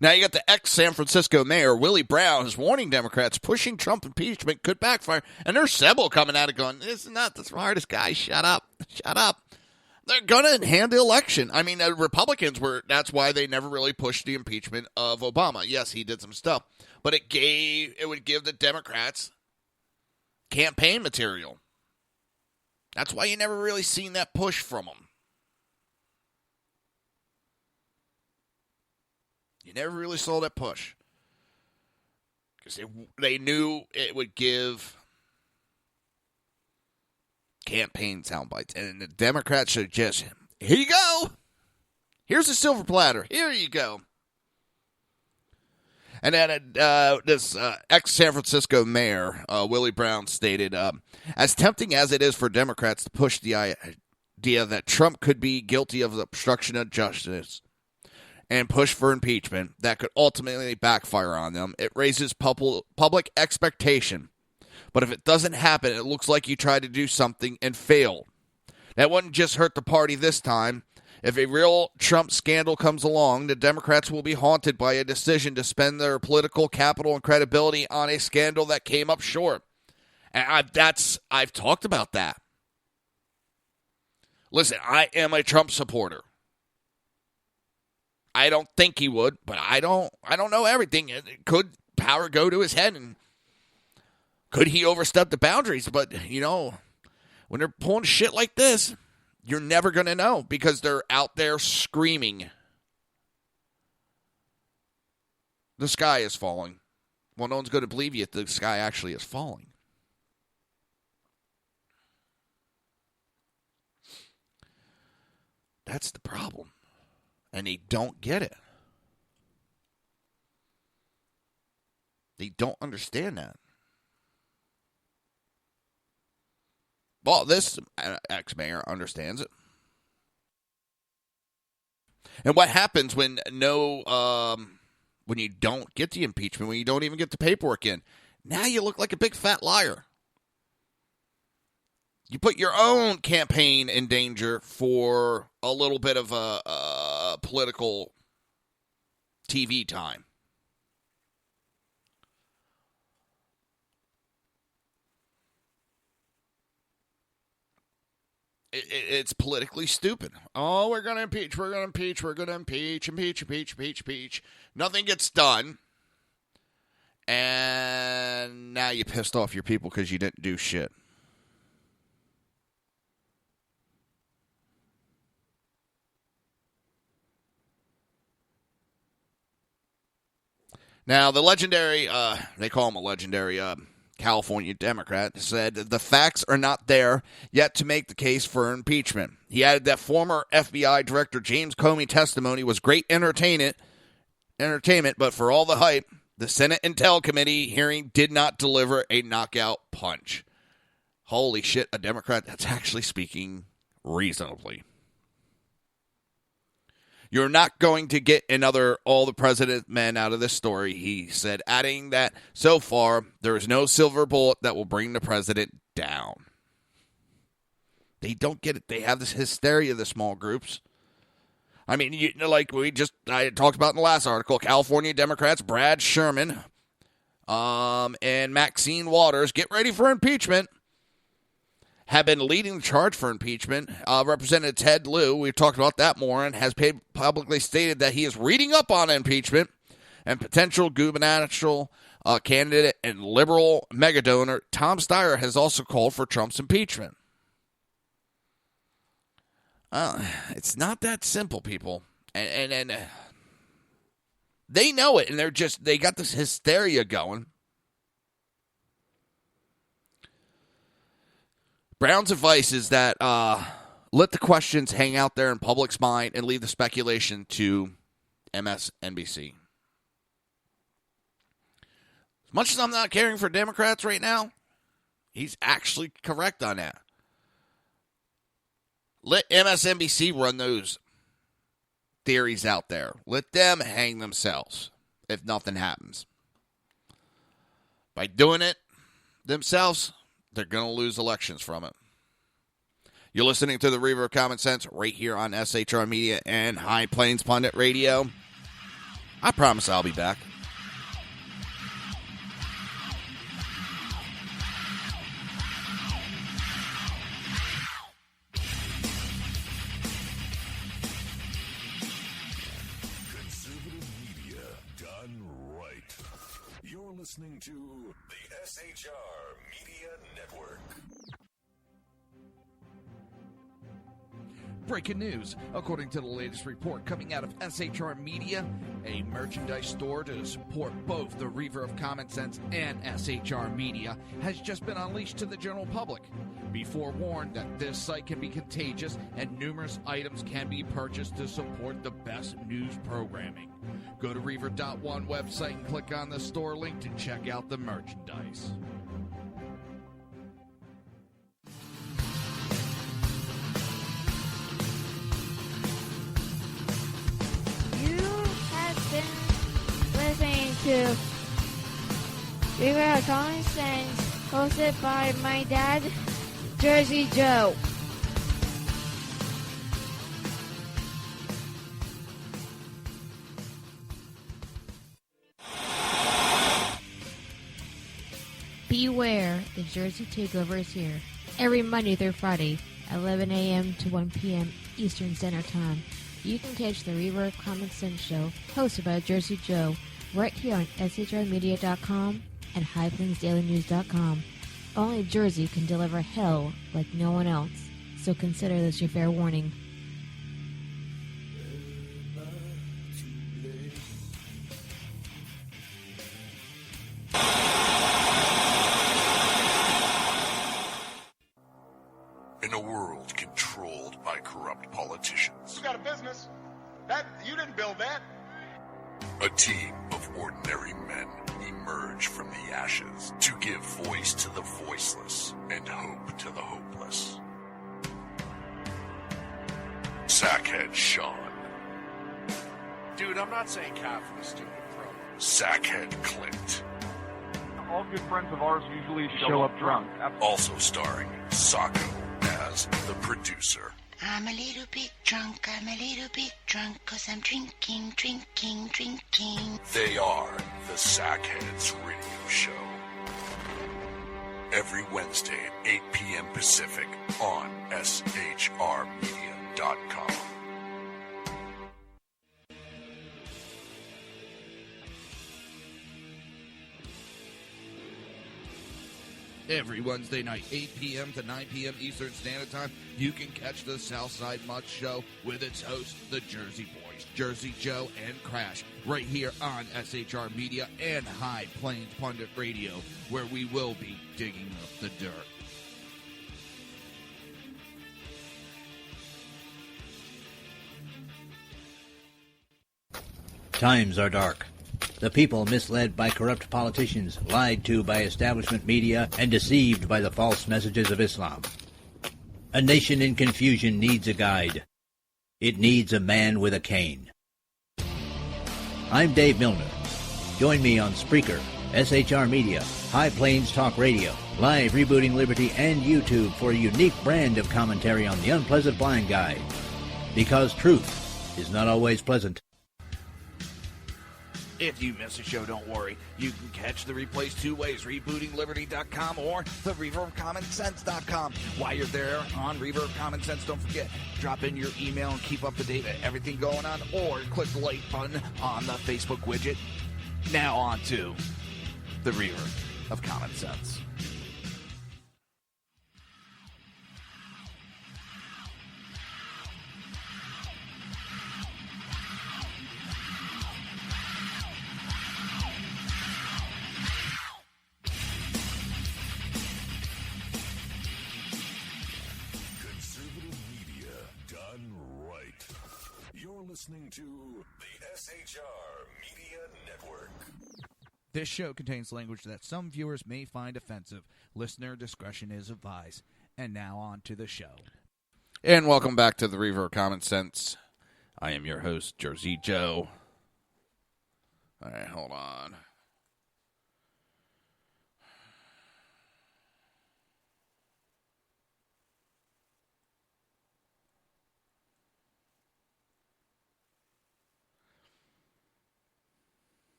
Now you got the ex-San Francisco mayor, Willie Brown, is warning Democrats pushing Trump impeachment could backfire. And there's several coming out and going, this is not the smartest guy. Shut up. Shut up. They're going to hand the election. I mean, the Republicans that's why they never really pushed the impeachment of Obama. Yes, he did some stuff. But it would give the Democrats campaign material. That's why you never really seen that push from them. You never really saw that push. Because they knew it would give campaign sound bites. And the Democrats should just, here you go. Here's a silver platter. Here you go. And then this ex-San Francisco mayor, Willie Brown, stated, as tempting as it is for Democrats to push the idea that Trump could be guilty of obstruction of justice and push for impeachment that could ultimately backfire on them, it raises public expectation. But if it doesn't happen, it looks like you tried to do something and failed. That wouldn't just hurt the party this time. If a real Trump scandal comes along, the Democrats will be haunted by a decision to spend their political capital and credibility on a scandal that came up short. And I've talked about that. Listen, I am a Trump supporter. I don't think he would, but I don't know everything. Could power go to his head, and could he overstep the boundaries? But, when they're pulling shit like this, you're never going to know because they're out there screaming, the sky is falling. Well, no one's going to believe you if the sky actually is falling. That's the problem. And they don't get it. They don't understand that. Well, this ex-mayor understands it. And what happens when when you don't get the impeachment, when you don't even get the paperwork in? Now you look like a big fat liar. You put your own campaign in danger for a little bit of a political TV time. It's politically stupid. Oh, we're going to impeach, we're going to impeach, we're going to impeach. Nothing gets done. And now you pissed off your people because you didn't do shit. Now, the legendary, they call him a legendary California Democrat, said the facts are not there yet to make the case for impeachment. He added that former FBI Director James Comey testimony was great entertainment, but for all the hype, the Senate Intel Committee hearing did not deliver a knockout punch. Holy shit, a Democrat that's actually speaking reasonably. You're not going to get another all the president men out of this story, he said, adding that so far there is no silver bullet that will bring the president down. They don't get it. They have this hysteria, the small groups. I mean, I talked about in the last article, California Democrats Brad Sherman and Maxine Waters get ready for impeachment. Have been leading the charge for impeachment. Representative Ted Lieu, we've talked about that more, and has publicly stated that he is reading up on impeachment, and potential gubernatorial candidate and liberal megadonor Tom Steyer has also called for Trump's impeachment. It's not that simple, people. And they know it, and they got this hysteria going. Brown's advice is that let the questions hang out there in public's mind and leave the speculation to MSNBC. As much as I'm not caring for Democrats right now, he's actually correct on that. Let MSNBC run those theories out there. Let them hang themselves if nothing happens. By doing it themselves, they're going to lose elections from it. You're listening to the Reaver of Common Sense right here on SHR Media and High Plains Pundit Radio. I promise I'll be back. Conservative media done right. You're listening to the SHR Media Network. Breaking news. According to the latest report coming out of SHR Media, a merchandise store to support both the Reaver of Common Sense and SHR Media has just been unleashed to the general public. Be forewarned that this site can be contagious and numerous items can be purchased to support the best news programming. Go to Reaver.one website and click on the store link to check out the merchandise. Listening to Reaver of Common Sense, hosted by my dad, Jersey Joe. Beware, the Jersey Takeover is here. Every Monday through Friday, 11 a.m. to 1 p.m. Eastern Standard Time. You can catch the Reaver of Common Sense show, hosted by Jersey Joe, right here on shrmedia.com and highplainsdailynews.com. Only Jersey can deliver hell like no one else, so consider this your fair warning. In a world controlled by corrupt politicians, You got a business. That you didn't build that. a team of ordinary men emerge from the ashes to give voice to the voiceless and hope to the hopeless. Sackhead Sean, Dude, I'm not saying Kafka was stupid, bro. Sackhead Clint, All good friends of ours usually show up drunk. also starring Sacco as the producer. I'm a little bit drunk, I'm a little bit drunk, 'cause I'm drinking, drinking, drinking. They are the Sackheads Radio Show. Every Wednesday at 8 p.m. Pacific on shrmedia.com. Every Wednesday night, 8 p.m. to 9 p.m. Eastern Standard Time, you can catch the Southside Mutt Show with its hosts, the Jersey Boys, Jersey Joe and Crash, right here on SHR Media and High Plains Pundit Radio, where we will be digging up the dirt. Times are dark. The people misled by corrupt politicians, lied to by establishment media, and deceived by the false messages of Islam. A nation in confusion needs a guide. It needs a man with a cane. I'm Dave Milner. Join me on Spreaker, SHR Media, High Plains Talk Radio, Live Rebooting Liberty, and YouTube for a unique brand of commentary on the unpleasant blind guide. Because truth is not always pleasant. If you miss a show, don't worry. You can catch the replays two ways, rebootingliberty.com or the reverbcommonsense.com. While you're there on Reaver of Common Sense, don't forget, drop in your email and keep up to date with everything going on, or click the like button on the Facebook widget. Now on to the Reaver of Common Sense. Listening to the SHR Media Network. This show contains language that some viewers may find offensive. Listener discretion is advised. And now on to the show. And welcome back to the Reaver of Common Sense. I am your host, Jersey Joe. All right, hold on.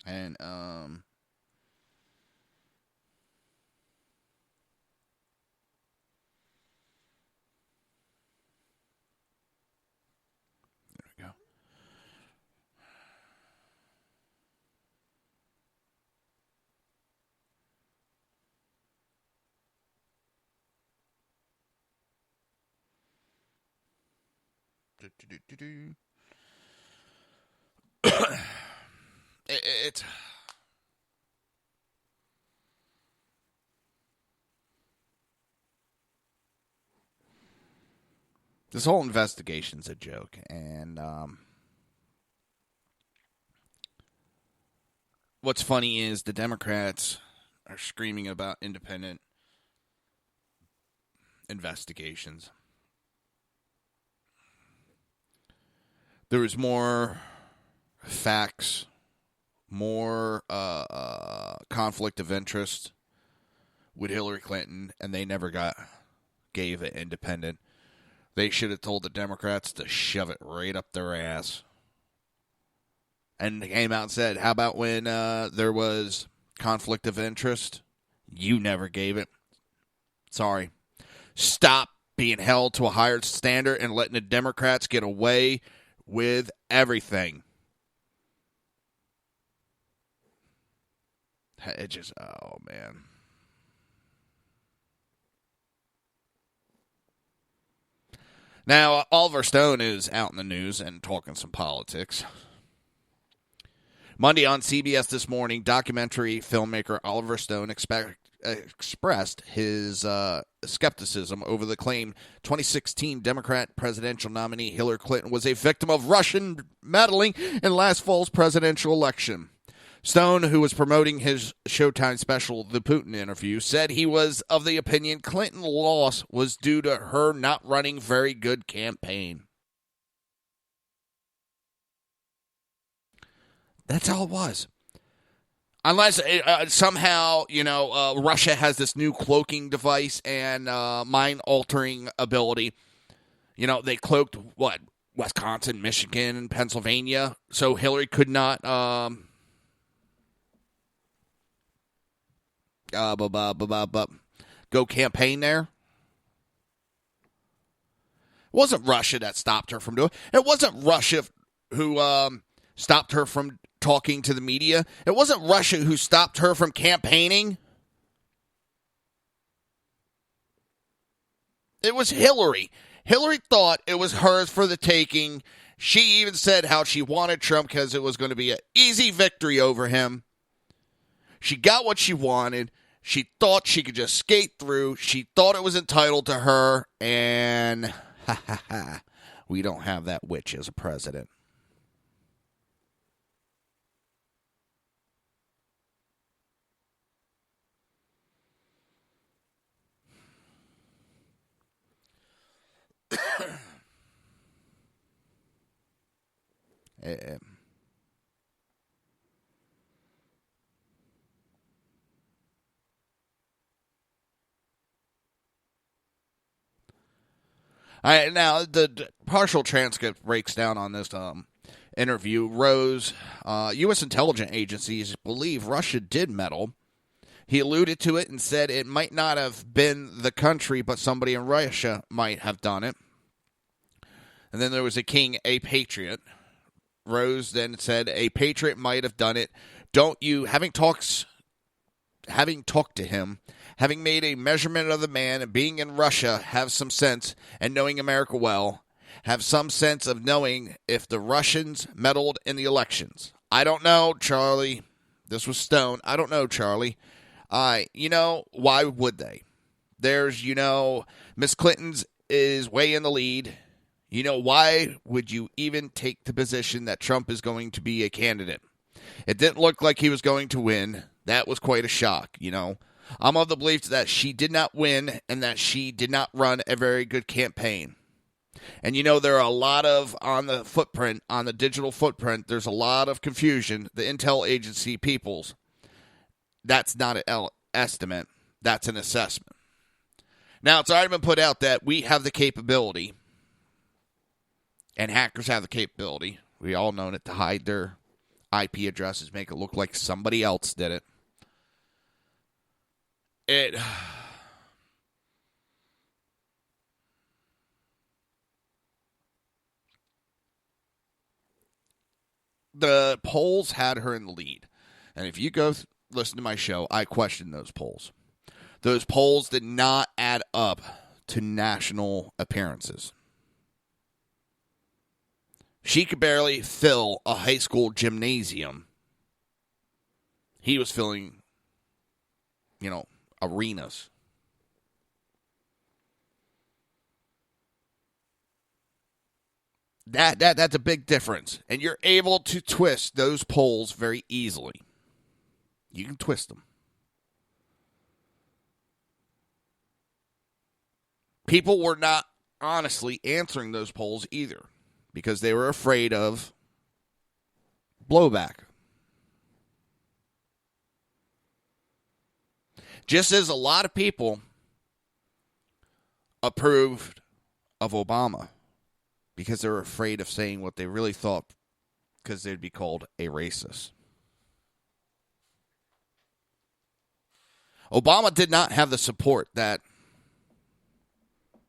And, there we go. It's this whole investigation's a joke, and what's funny is the Democrats are screaming about independent investigations. There was more facts, more conflict of interest with Hillary Clinton, and they never gave it independent. They should have told the Democrats to shove it right up their ass. And they came out and said, how about when there was conflict of interest? You never gave it. Sorry. Stop being held to a higher standard and letting the Democrats get away with everything. It just, oh, man. Now, Oliver Stone is out in the news and talking some politics. Monday on CBS This Morning, documentary filmmaker Oliver Stone expressed his skepticism over the claim 2016 Democrat presidential nominee Hillary Clinton was a victim of Russian meddling in last fall's presidential election. Stone, who was promoting his Showtime special, The Putin Interview, said he was of the opinion Clinton's loss was due to her not running very good campaign. That's all it was. Unless somehow, Russia has this new cloaking device and mind-altering ability. They cloaked, Wisconsin, Michigan, and Pennsylvania, so Hillary could not go campaign there. It wasn't Russia that stopped her from doing it. It wasn't Russia who stopped her from talking to the media. It wasn't Russia who stopped her from campaigning. It was Hillary. Hillary thought it was hers for the taking. She even said how she wanted Trump because it was going to be an easy victory over him. She got what she wanted. She thought she could just skate through. She thought it was entitled to her. And we don't have that witch as a president. Now, the partial transcript breaks down on this interview. Rose, U.S. intelligence agencies believe Russia did meddle. He alluded to it and said it might not have been the country, but somebody in Russia might have done it. And then there was a king, a patriot. Rose then said, a patriot might have done it. Don't you, having talked to him, having made a measurement of the man and being in Russia, have some sense, and knowing America well, have some sense of knowing if the Russians meddled in the elections. I don't know, Charlie. This was Stone. I don't know, Charlie. Why would they? There's, Miss Clinton's is way in the lead. Why would you even take the position that Trump is going to be a candidate? It didn't look like he was going to win. That was quite a shock, I'm of the belief that she did not win and that she did not run a very good campaign. And there are a lot of, on the digital footprint, there's a lot of confusion. The intel agency peoples, that's not an estimate. That's an assessment. Now, it's already been put out that we have the capability, and hackers have the capability, we all know it, to hide their IP addresses, make it look like somebody else did it. The polls had her in the lead. And if you go listen to my show, I question those polls. Those polls did not add up to national appearances. She could barely fill a high school gymnasium. He was filling, arenas. That's a big difference. And you're able to twist those polls very easily. You can twist them. People were not honestly answering those polls either because they were afraid of blowback. Just as a lot of people approved of Obama because they were afraid of saying what they really thought because they'd be called a racist. Obama did not have the support that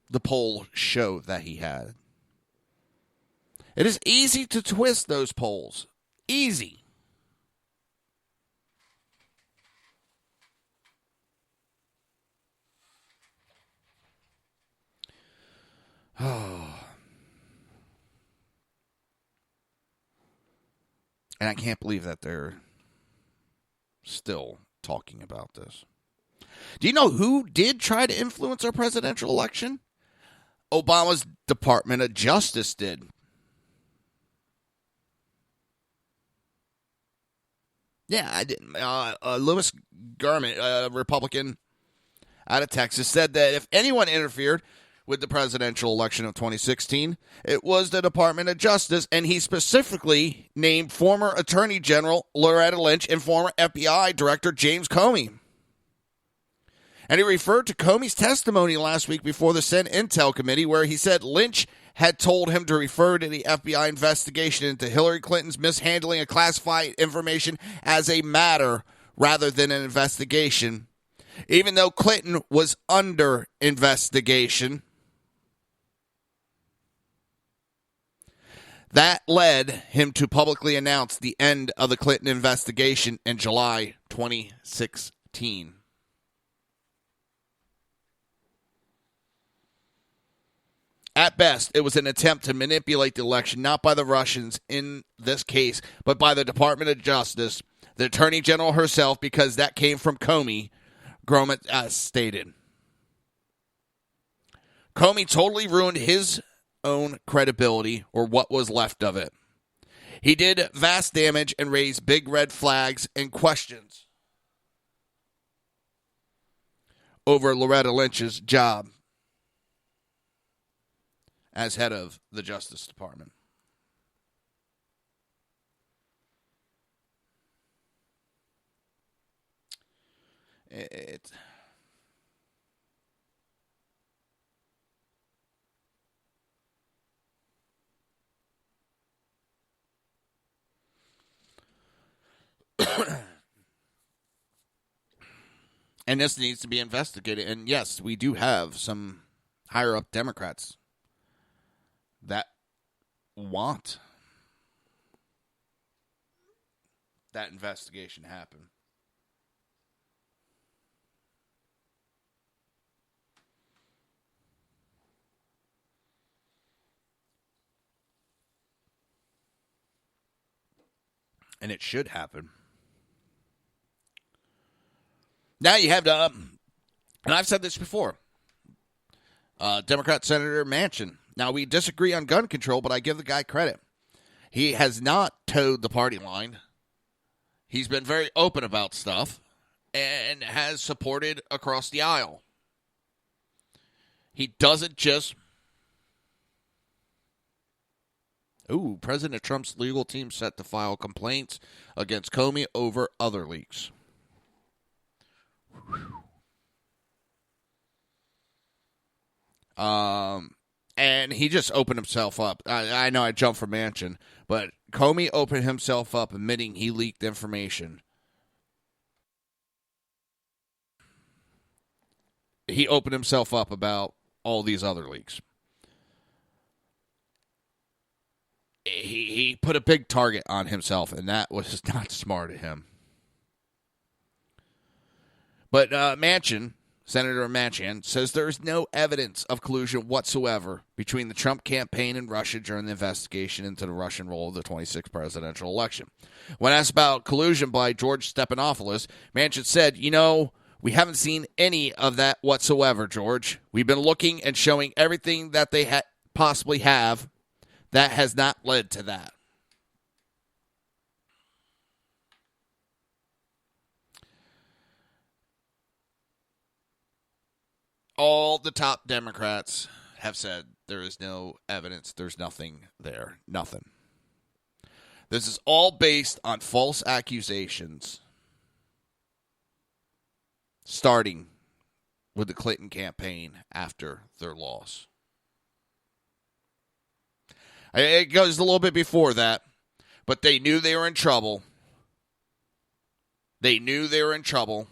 the polls show that he had. It is easy to twist those polls. Easy. Oh. And I can't believe that they're still talking about this. Do you know who did try to influence our presidential election? Obama's Department of Justice did. Yeah, I didn't. Louis Garment, a Republican out of Texas, said that if anyone interfered with the presidential election of 2016, it was the Department of Justice, and he specifically named former Attorney General Loretta Lynch and former FBI Director James Comey. And he referred to Comey's testimony last week before the Senate Intel Committee, where he said Lynch had told him to refer to the FBI investigation into Hillary Clinton's mishandling of classified information as a matter rather than an investigation. Even though Clinton was under investigation, that led him to publicly announce the end of the Clinton investigation in July 2016. At best, it was an attempt to manipulate the election, not by the Russians in this case, but by the Department of Justice, the Attorney General herself, because that came from Comey, Gromit stated. Comey totally ruined his own credibility, or what was left of it. He did vast damage and raised big red flags and questions over Loretta Lynch's job as head of the Justice Department. And this needs to be investigated. And yes, we do have some higher up Democrats that want that investigation happen. And it should happen. Now you have the, and I've said this before, Democrat Senator Manchin. Now, we disagree on gun control, but I give the guy credit. He has not towed the party line. He's been very open about stuff and has supported across the aisle. He doesn't just... Ooh, President Trump's legal team set to file complaints against Comey over other leaks. And he just opened himself up. I know I jumped from Manchin, but Comey opened himself up admitting he leaked information. He opened himself up about all these other leaks. He put a big target on himself, and that was not smart of him. But Manchin Senator Manchin, says there is no evidence of collusion whatsoever between the Trump campaign and Russia during the investigation into the Russian role of the 26th presidential election. When asked about collusion by George Stephanopoulos, Manchin said, we haven't seen any of that whatsoever, George. We've been looking and showing everything that they possibly have. That has not led to that. All the top Democrats have said there is no evidence. There's nothing there. Nothing. This is all based on false accusations, starting with the Clinton campaign after their loss. It goes a little bit before that, but they knew they were in trouble. They knew they were in trouble.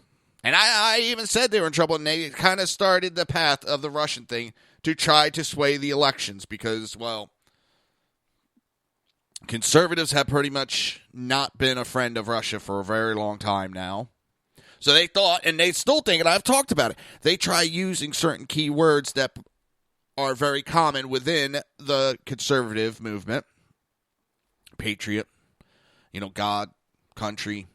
And I even said they were in trouble, and they kind of started the path of the Russian thing to try to sway the elections because, well, conservatives have pretty much not been a friend of Russia for a very long time now. So they thought, and they still think, and I've talked about it, they try using certain key words that are very common within the conservative movement. Patriot, God, country.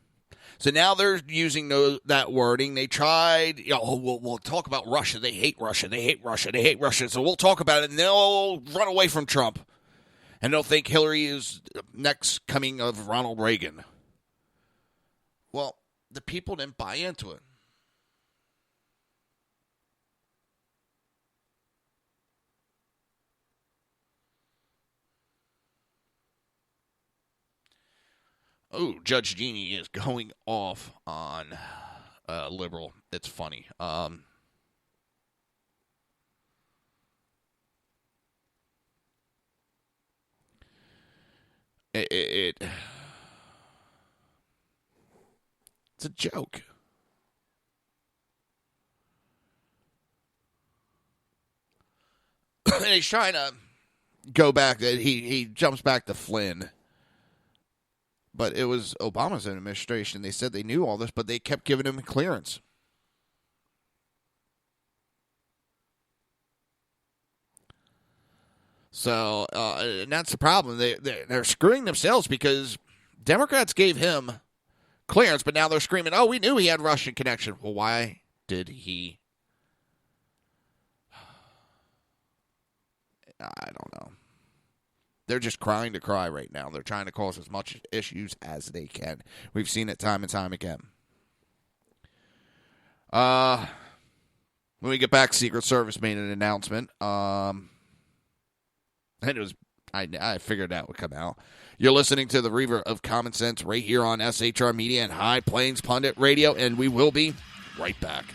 So now they're using that wording. They tried, we'll talk about Russia. They hate Russia. They hate Russia. They hate Russia. So we'll talk about it, and they'll run away from Trump. And they'll think Hillary is next coming of Ronald Reagan. Well, the people didn't buy into it. Oh, Judge Jeannie is going off on liberal. It's funny. It's a joke. And he's trying to go back. He jumps back to Flynn. But it was Obama's administration. They said they knew all this, but they kept giving him clearance. So, and that's the problem. They're screwing themselves because Democrats gave him clearance, but now they're screaming, oh, we knew he had Russian connection. Well, why did he? I don't know. They're just crying to cry right now. They're trying to cause as much issues as they can. We've seen it time and time again. When we get back, Secret Service made an announcement. And it was, I figured that would come out. You're listening to the Reaver of Common Sense right here on SHR Media and High Plains Pundit Radio, and we will be right back.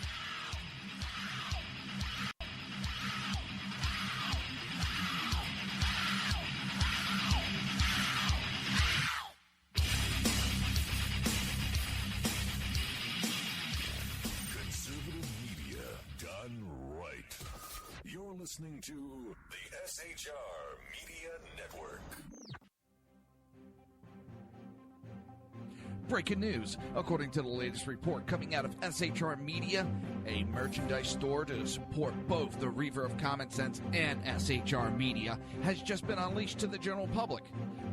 Listening to the SHR Media Network. Breaking news. According to the latest report coming out of SHR Media, a merchandise store to support both the Reaver of Common Sense and SHR Media has just been unleashed to the general public.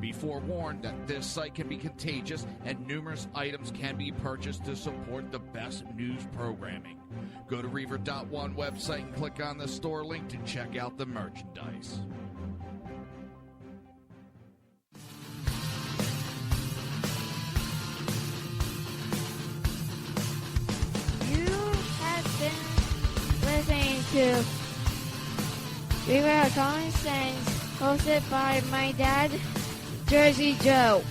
Be forewarned that this site can be contagious and numerous items can be purchased to support the best news programming. Go to Reaver.one website and click on the store link to check out the merchandise. Listening to Reaver of Common Sense, hosted by my dad, Jersey Joe.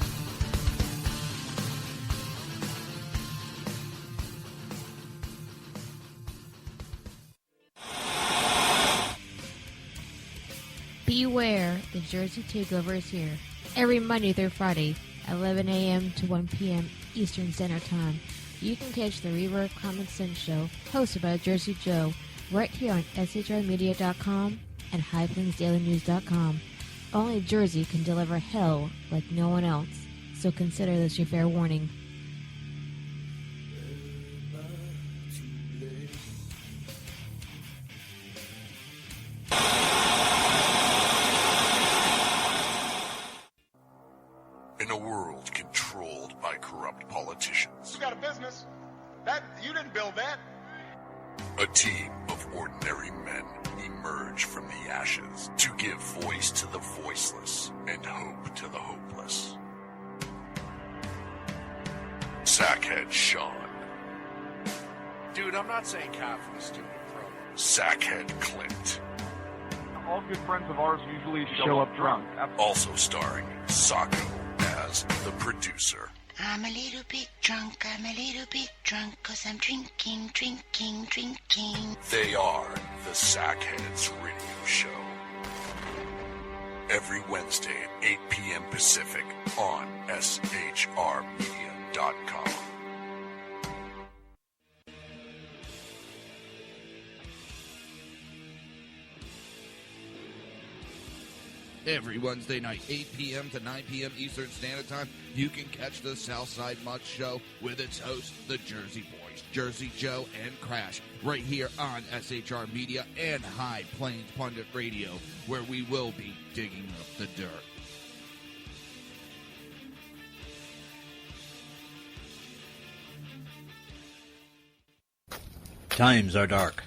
Beware, the Jersey Takeover is here. Every Monday through Friday, 11 a.m. to 1 p.m. Eastern Standard Time. You can catch the Reaver of Common Sense show, hosted by Jersey Joe, right here on SHRmedia.com and HighPlainsDailyNews.com. Only Jersey can deliver hell like no one else, so consider this your fair warning. didn't build that. A team of ordinary men emerge from the ashes to give voice to the voiceless and hope to the hopeless. Sackhead Sean. Dude, I'm not saying Kafka is stupid, bro. Sackhead Clint. All good friends of ours usually show up drunk. Also starring Sacco as the producer. I'm a little bit drunk, 'cause I'm drinking. They are the Sackheads Radio Show. Every Wednesday at 8 p.m. Pacific on shrmedia.com. Every Wednesday night, 8 p.m. to 9 p.m. Eastern Standard Time, you can catch the Southside Mutt Show with its hosts, the Jersey Boys, Jersey Joe and Crash, right here on SHR Media and High Plains Pundit Radio, where we will be digging up the dirt. Times are dark.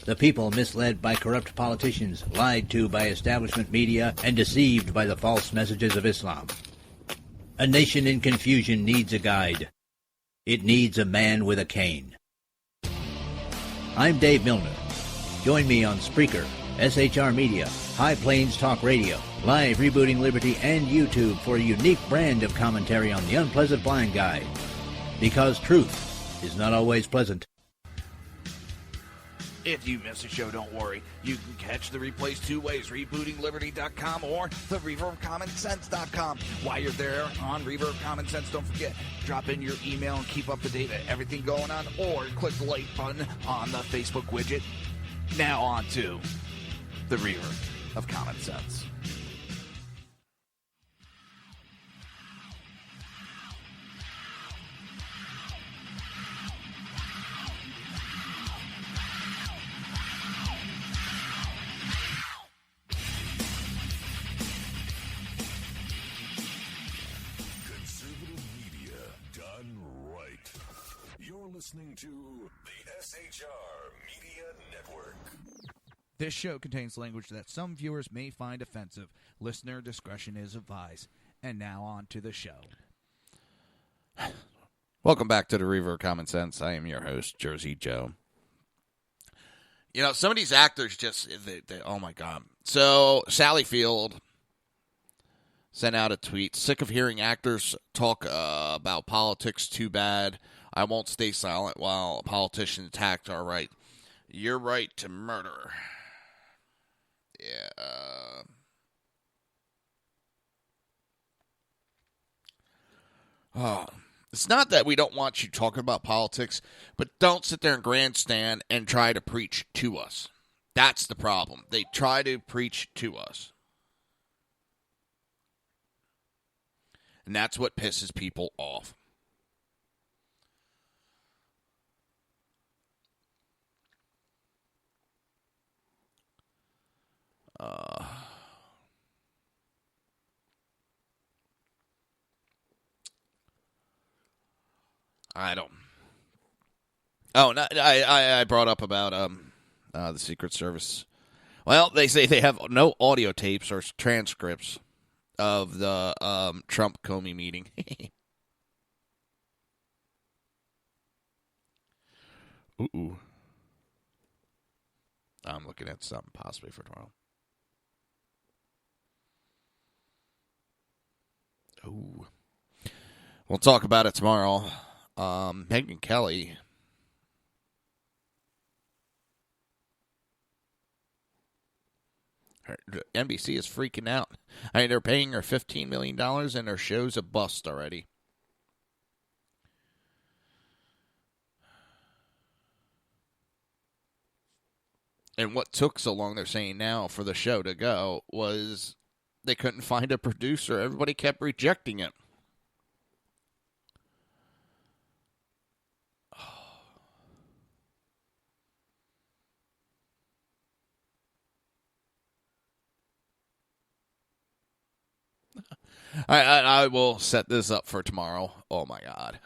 The people misled by corrupt politicians, lied to by establishment media, and deceived by the false messages of Islam. A nation in confusion needs a guide. It needs a man with a cane. I'm Dave Milner. Join me on Spreaker, SHR Media, High Plains Talk Radio, Live Rebooting Liberty, and YouTube for a unique brand of commentary on the unpleasant blind guide. Because truth is not always pleasant. If you miss a show, don't worry. You can catch the replays two ways, rebootingliberty.com or the reverbcommonsense.com. While you're there on Reaver of Common Sense, don't forget, drop in your email and keep up to date with everything going on, or click the like button on the Facebook widget. Now on to the Reaver of Common Sense. Listening to the SHR Media Network. This show contains language that some viewers may find offensive. Listener discretion is advised. And now on to the show. Welcome back to the Reaver of Common Sense. I am your host, Jersey Joe. You know, some of these actors just, oh my God. So, Sally Field sent out a tweet. Sick of hearing actors talk about politics too bad. I won't stay silent while politicians attack our right. Your right to murder. Yeah. It's not that we don't want you talking about politics, but don't sit there and grandstand and try to preach to us. That's the problem. They try to preach to us. And that's what pisses people off. I don't. Oh, no, I brought up about the Secret Service. Well, they say they have no audio tapes or transcripts of the Trump-Comey meeting. Ooh. I'm looking at something possibly for tomorrow. Ooh. We'll talk about it tomorrow. Megyn Kelly. NBC is freaking out. I mean, they're paying her $15 million and her show's a bust already. And what took so long, they're saying now, for the show to go was they couldn't find a producer. Everybody kept rejecting it. I will set this up for tomorrow. Oh, my God.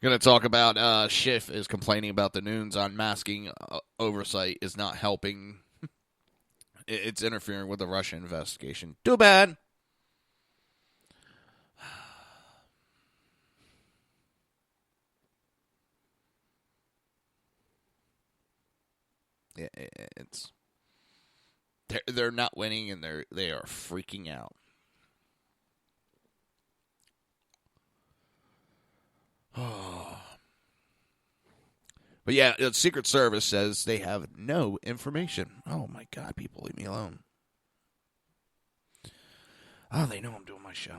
Going to talk about Schiff is complaining about the Nunes on masking oversight is not helping. It's interfering with the Russia investigation. Too bad. It's they're not winning, and they are freaking out. But yeah, the Secret Service says they have no information. Oh my God, people, leave me alone. Oh, they know I'm doing my show.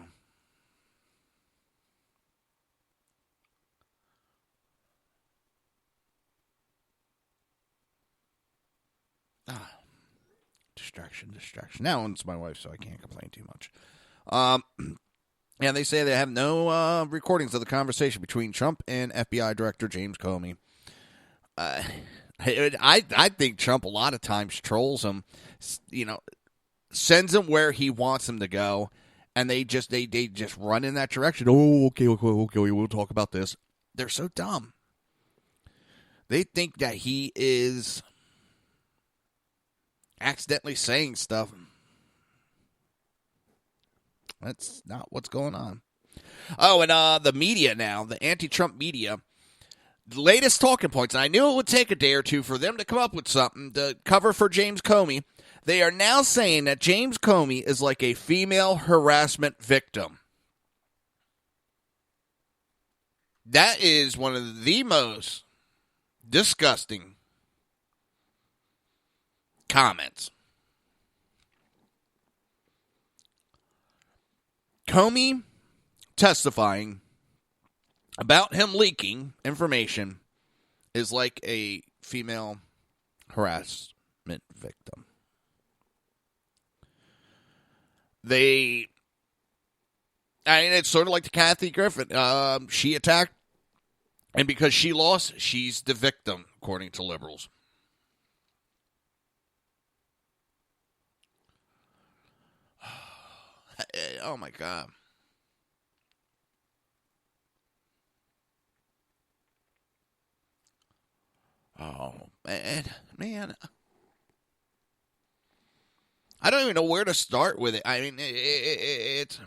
Distraction. Now it's my wife, so I can't complain too much. And they say they have no recordings of the conversation between Trump and FBI Director James Comey. I think Trump a lot of times trolls him, sends him where he wants him to go, and they just run in that direction. Oh, okay, we'll talk about this. They're so dumb. They think that he is accidentally saying stuff. That's not what's going on. Oh, and the media now, the anti-Trump media, the latest talking points, and I knew it would take a day or two for them to come up with something to cover for James Comey. They are now saying that James Comey is like a female harassment victim. That is one of the most disgusting comments. Comey testifying about him leaking information is like a female harassment victim. It's sort of like the Kathy Griffin. She attacked, and because she lost, she's the victim, according to liberals. Oh, my God. Oh, man. I don't even know where to start with it. I mean, it's...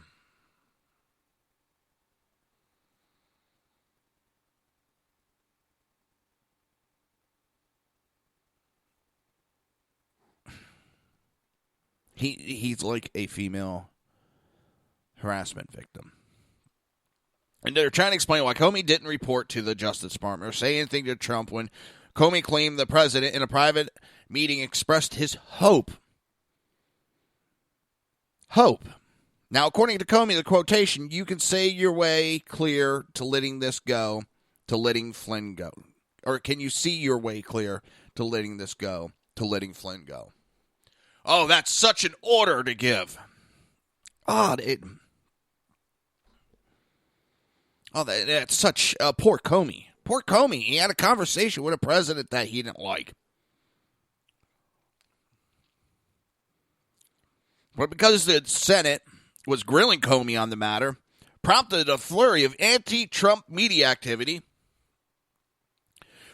He's like a female harassment victim. And they're trying to explain why Comey didn't report to the Justice Department or say anything to Trump when Comey claimed the president in a private meeting expressed his hope. Now, according to Comey, the quotation, you can say your way clear to letting this go, to letting Flynn go. Or can you see your way clear to letting this go, to letting Flynn go? Oh, that's such an order to give. That's such poor Comey. Poor Comey. He had a conversation with a president that he didn't like. But because the Senate was grilling Comey on the matter, prompted a flurry of anti-Trump media activity,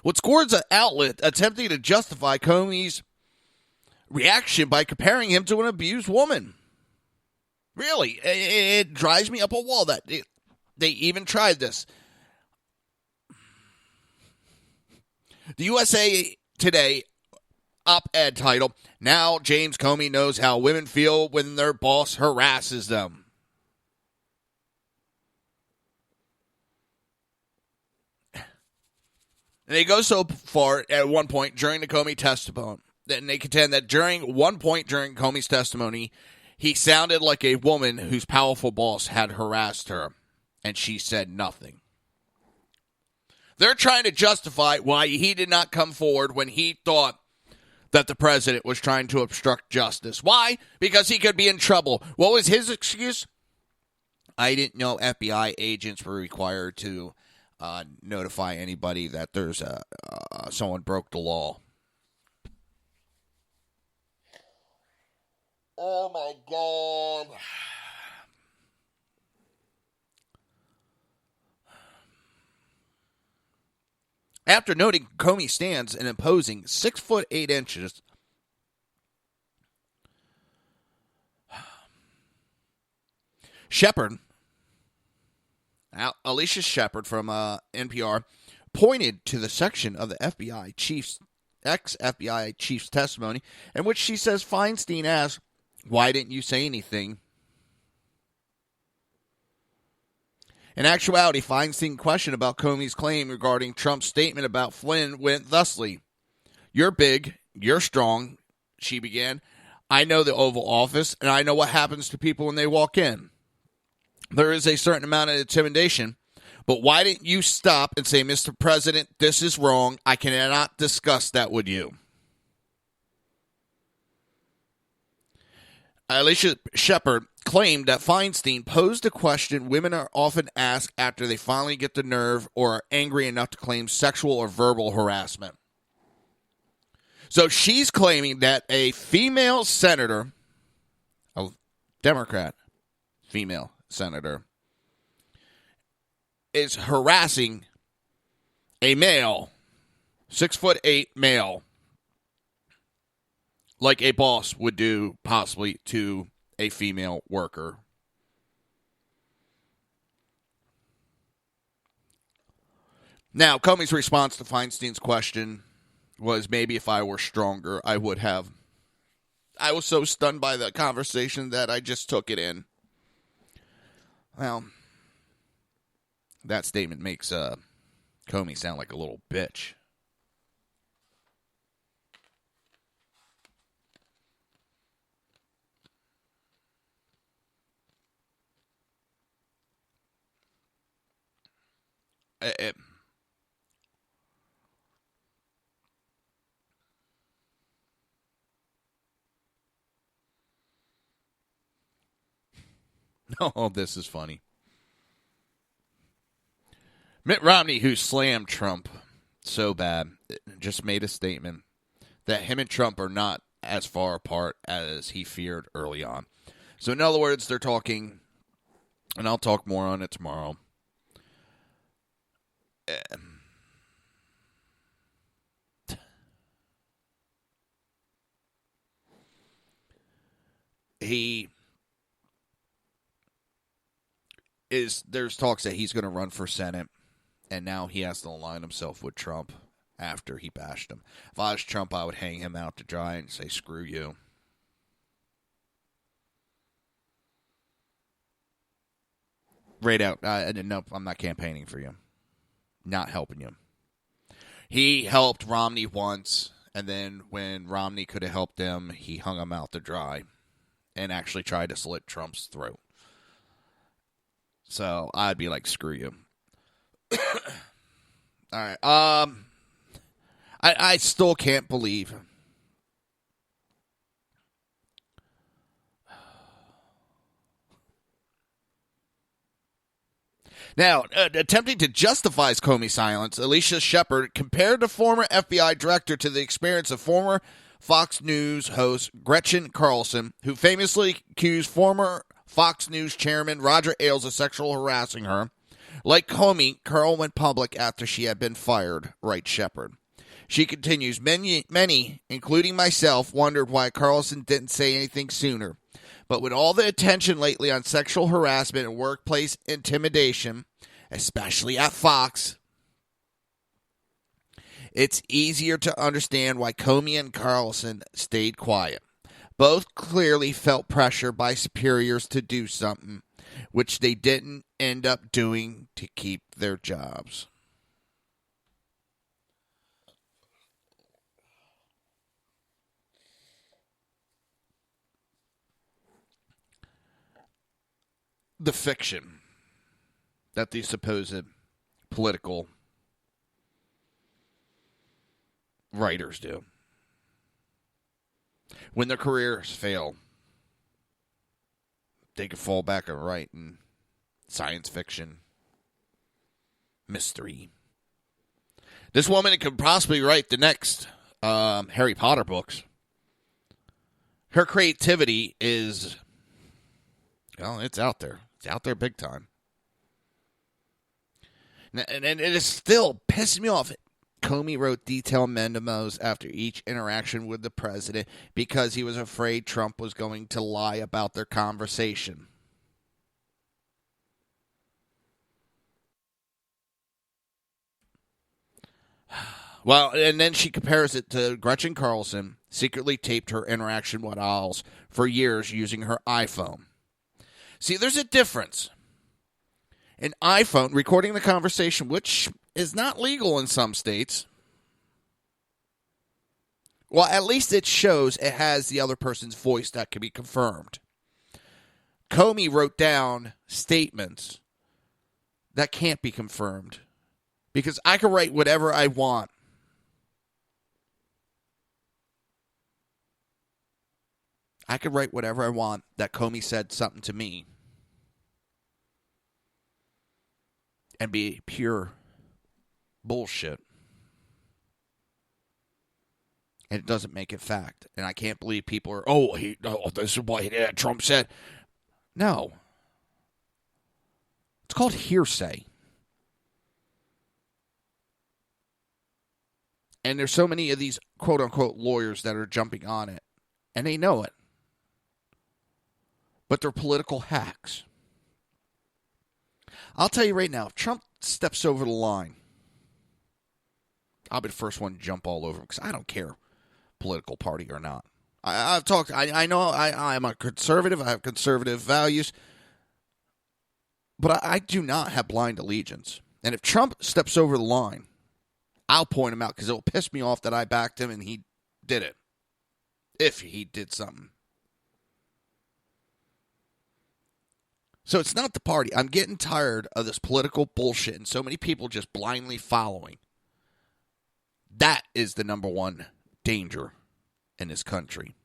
with scores of outlets attempting to justify Comey's reaction by comparing him to an abused woman. Really, it drives me up a wall that they even tried this. The USA Today op-ed title, "Now James Comey knows how women feel when their boss harasses them." And they go so far at one point during the Comey testimony, and they contend that during one point during Comey's testimony, he sounded like a woman whose powerful boss had harassed her, and she said nothing. They're trying to justify why he did not come forward when he thought that the president was trying to obstruct justice. Why? Because he could be in trouble. What was his excuse? I didn't know FBI agents were required to notify anybody that there's someone broke the law. Oh, my God. After noting Comey stands an imposing 6 foot 8 inches, Shepard, Alicia Shepard from NPR, pointed to the section of the ex-FBI chief's testimony in which she says Feinstein asked, "Why didn't you say anything?" In actuality, Feinstein's question about Comey's claim regarding Trump's statement about Flynn went thusly. "You're big, you're strong," she began. "I know the Oval Office, and I know what happens to people when they walk in. There is a certain amount of intimidation, but why didn't you stop and say, 'Mr. President, this is wrong. I cannot discuss that with you'?" Alicia Shepard claimed that Feinstein posed a question women are often asked after they finally get the nerve or are angry enough to claim sexual or verbal harassment. So she's claiming that a female senator, a Democrat female senator, is harassing a male, 6'8" male, like a boss would do possibly to a female worker. Now, Comey's response to Feinstein's question was, "Maybe if I were stronger, I would have." I was so stunned by the conversation that I just took it in. Well, that statement makes Comey sound like a little bitch. Oh, this is funny. Mitt Romney, who slammed Trump so bad, just made a statement that him and Trump are not as far apart as he feared early on. So in other words, they're talking, and I'll talk more on it tomorrow. There's talks that he's going to run for Senate, and now he has to align himself with Trump after he bashed him. If I was Trump, I would hang him out to dry and say, "Screw you." Right out. Nope, I'm not campaigning for you. Not helping you. He helped Romney once, and then when Romney could have helped him, he hung him out to dry and actually tried to slit Trump's throat. So I'd be like, screw you. All right. I still can't believe. Now, attempting to justify Comey's silence, Alicia Shepard compared the former FBI director to the experience of former Fox News host Gretchen Carlson, who famously accused former Fox News chairman Roger Ailes of sexual harassing her. Like Comey, Carl went public after she had been fired, writes Shepard. She continues, many, including myself, wondered why Carlson didn't say anything sooner. But with all the attention lately on sexual harassment and workplace intimidation, especially at Fox, it's easier to understand why Comey and Carlson stayed quiet. Both clearly felt pressure by superiors to do something, which they didn't end up doing to keep their jobs. The fiction that these supposed political writers do. When their careers fail, they can fall back and write in science fiction, mystery. This woman could possibly write the next Harry Potter books. Her creativity is, well, it's out there. It's out there big time. And it is still pissing me off. Comey wrote detailed memos after each interaction with the president because he was afraid Trump was going to lie about their conversation. Well, and then she compares it to Gretchen Carlson secretly taped her interaction with Owls for years using her iPhone. See, there's a difference. An iPhone recording the conversation, which is not legal in some states. Well, at least it shows it has the other person's voice that can be confirmed. Comey wrote down statements that can't be confirmed because I can write whatever I want. I could write whatever I want that Comey said something to me and be pure bullshit. And it doesn't make it fact. And I can't believe people are, this is what Trump said. No. It's called hearsay. And there's so many of these quote-unquote lawyers that are jumping on it. And they know it. But they're political hacks. I'll tell you right now, if Trump steps over the line, I'll be the first one to jump all over him because I don't care, political party or not. I've talked, I know I'm a conservative, I have conservative values, but I do not have blind allegiance. And if Trump steps over the line, I'll point him out because it'll piss me off that I backed him and he did it. If he did something. So it's not the party. I'm getting tired of this political bullshit and so many people just blindly following. That is the number one danger in this country.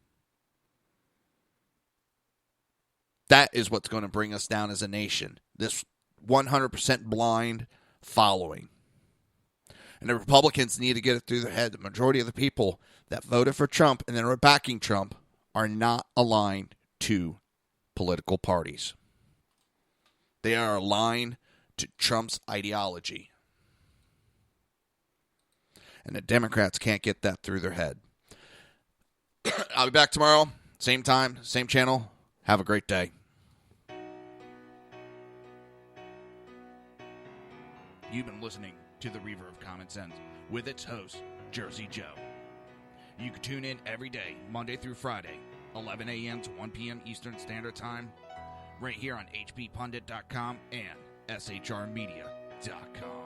That is what's going to bring us down as a nation. This 100% blind following. And the Republicans need to get it through their head. The majority of the people that voted for Trump and that are backing Trump are not aligned to political parties. They are aligned to Trump's ideology. And the Democrats can't get that through their head. I'll be back tomorrow. Same time, same channel. Have a great day. You've been listening to the Reaver of Common Sense with its host, Jersey Joe. You can tune in every day, Monday through Friday, 11 a.m. to 1 p.m. Eastern Standard Time, right here on hppundit.com and shrmedia.com.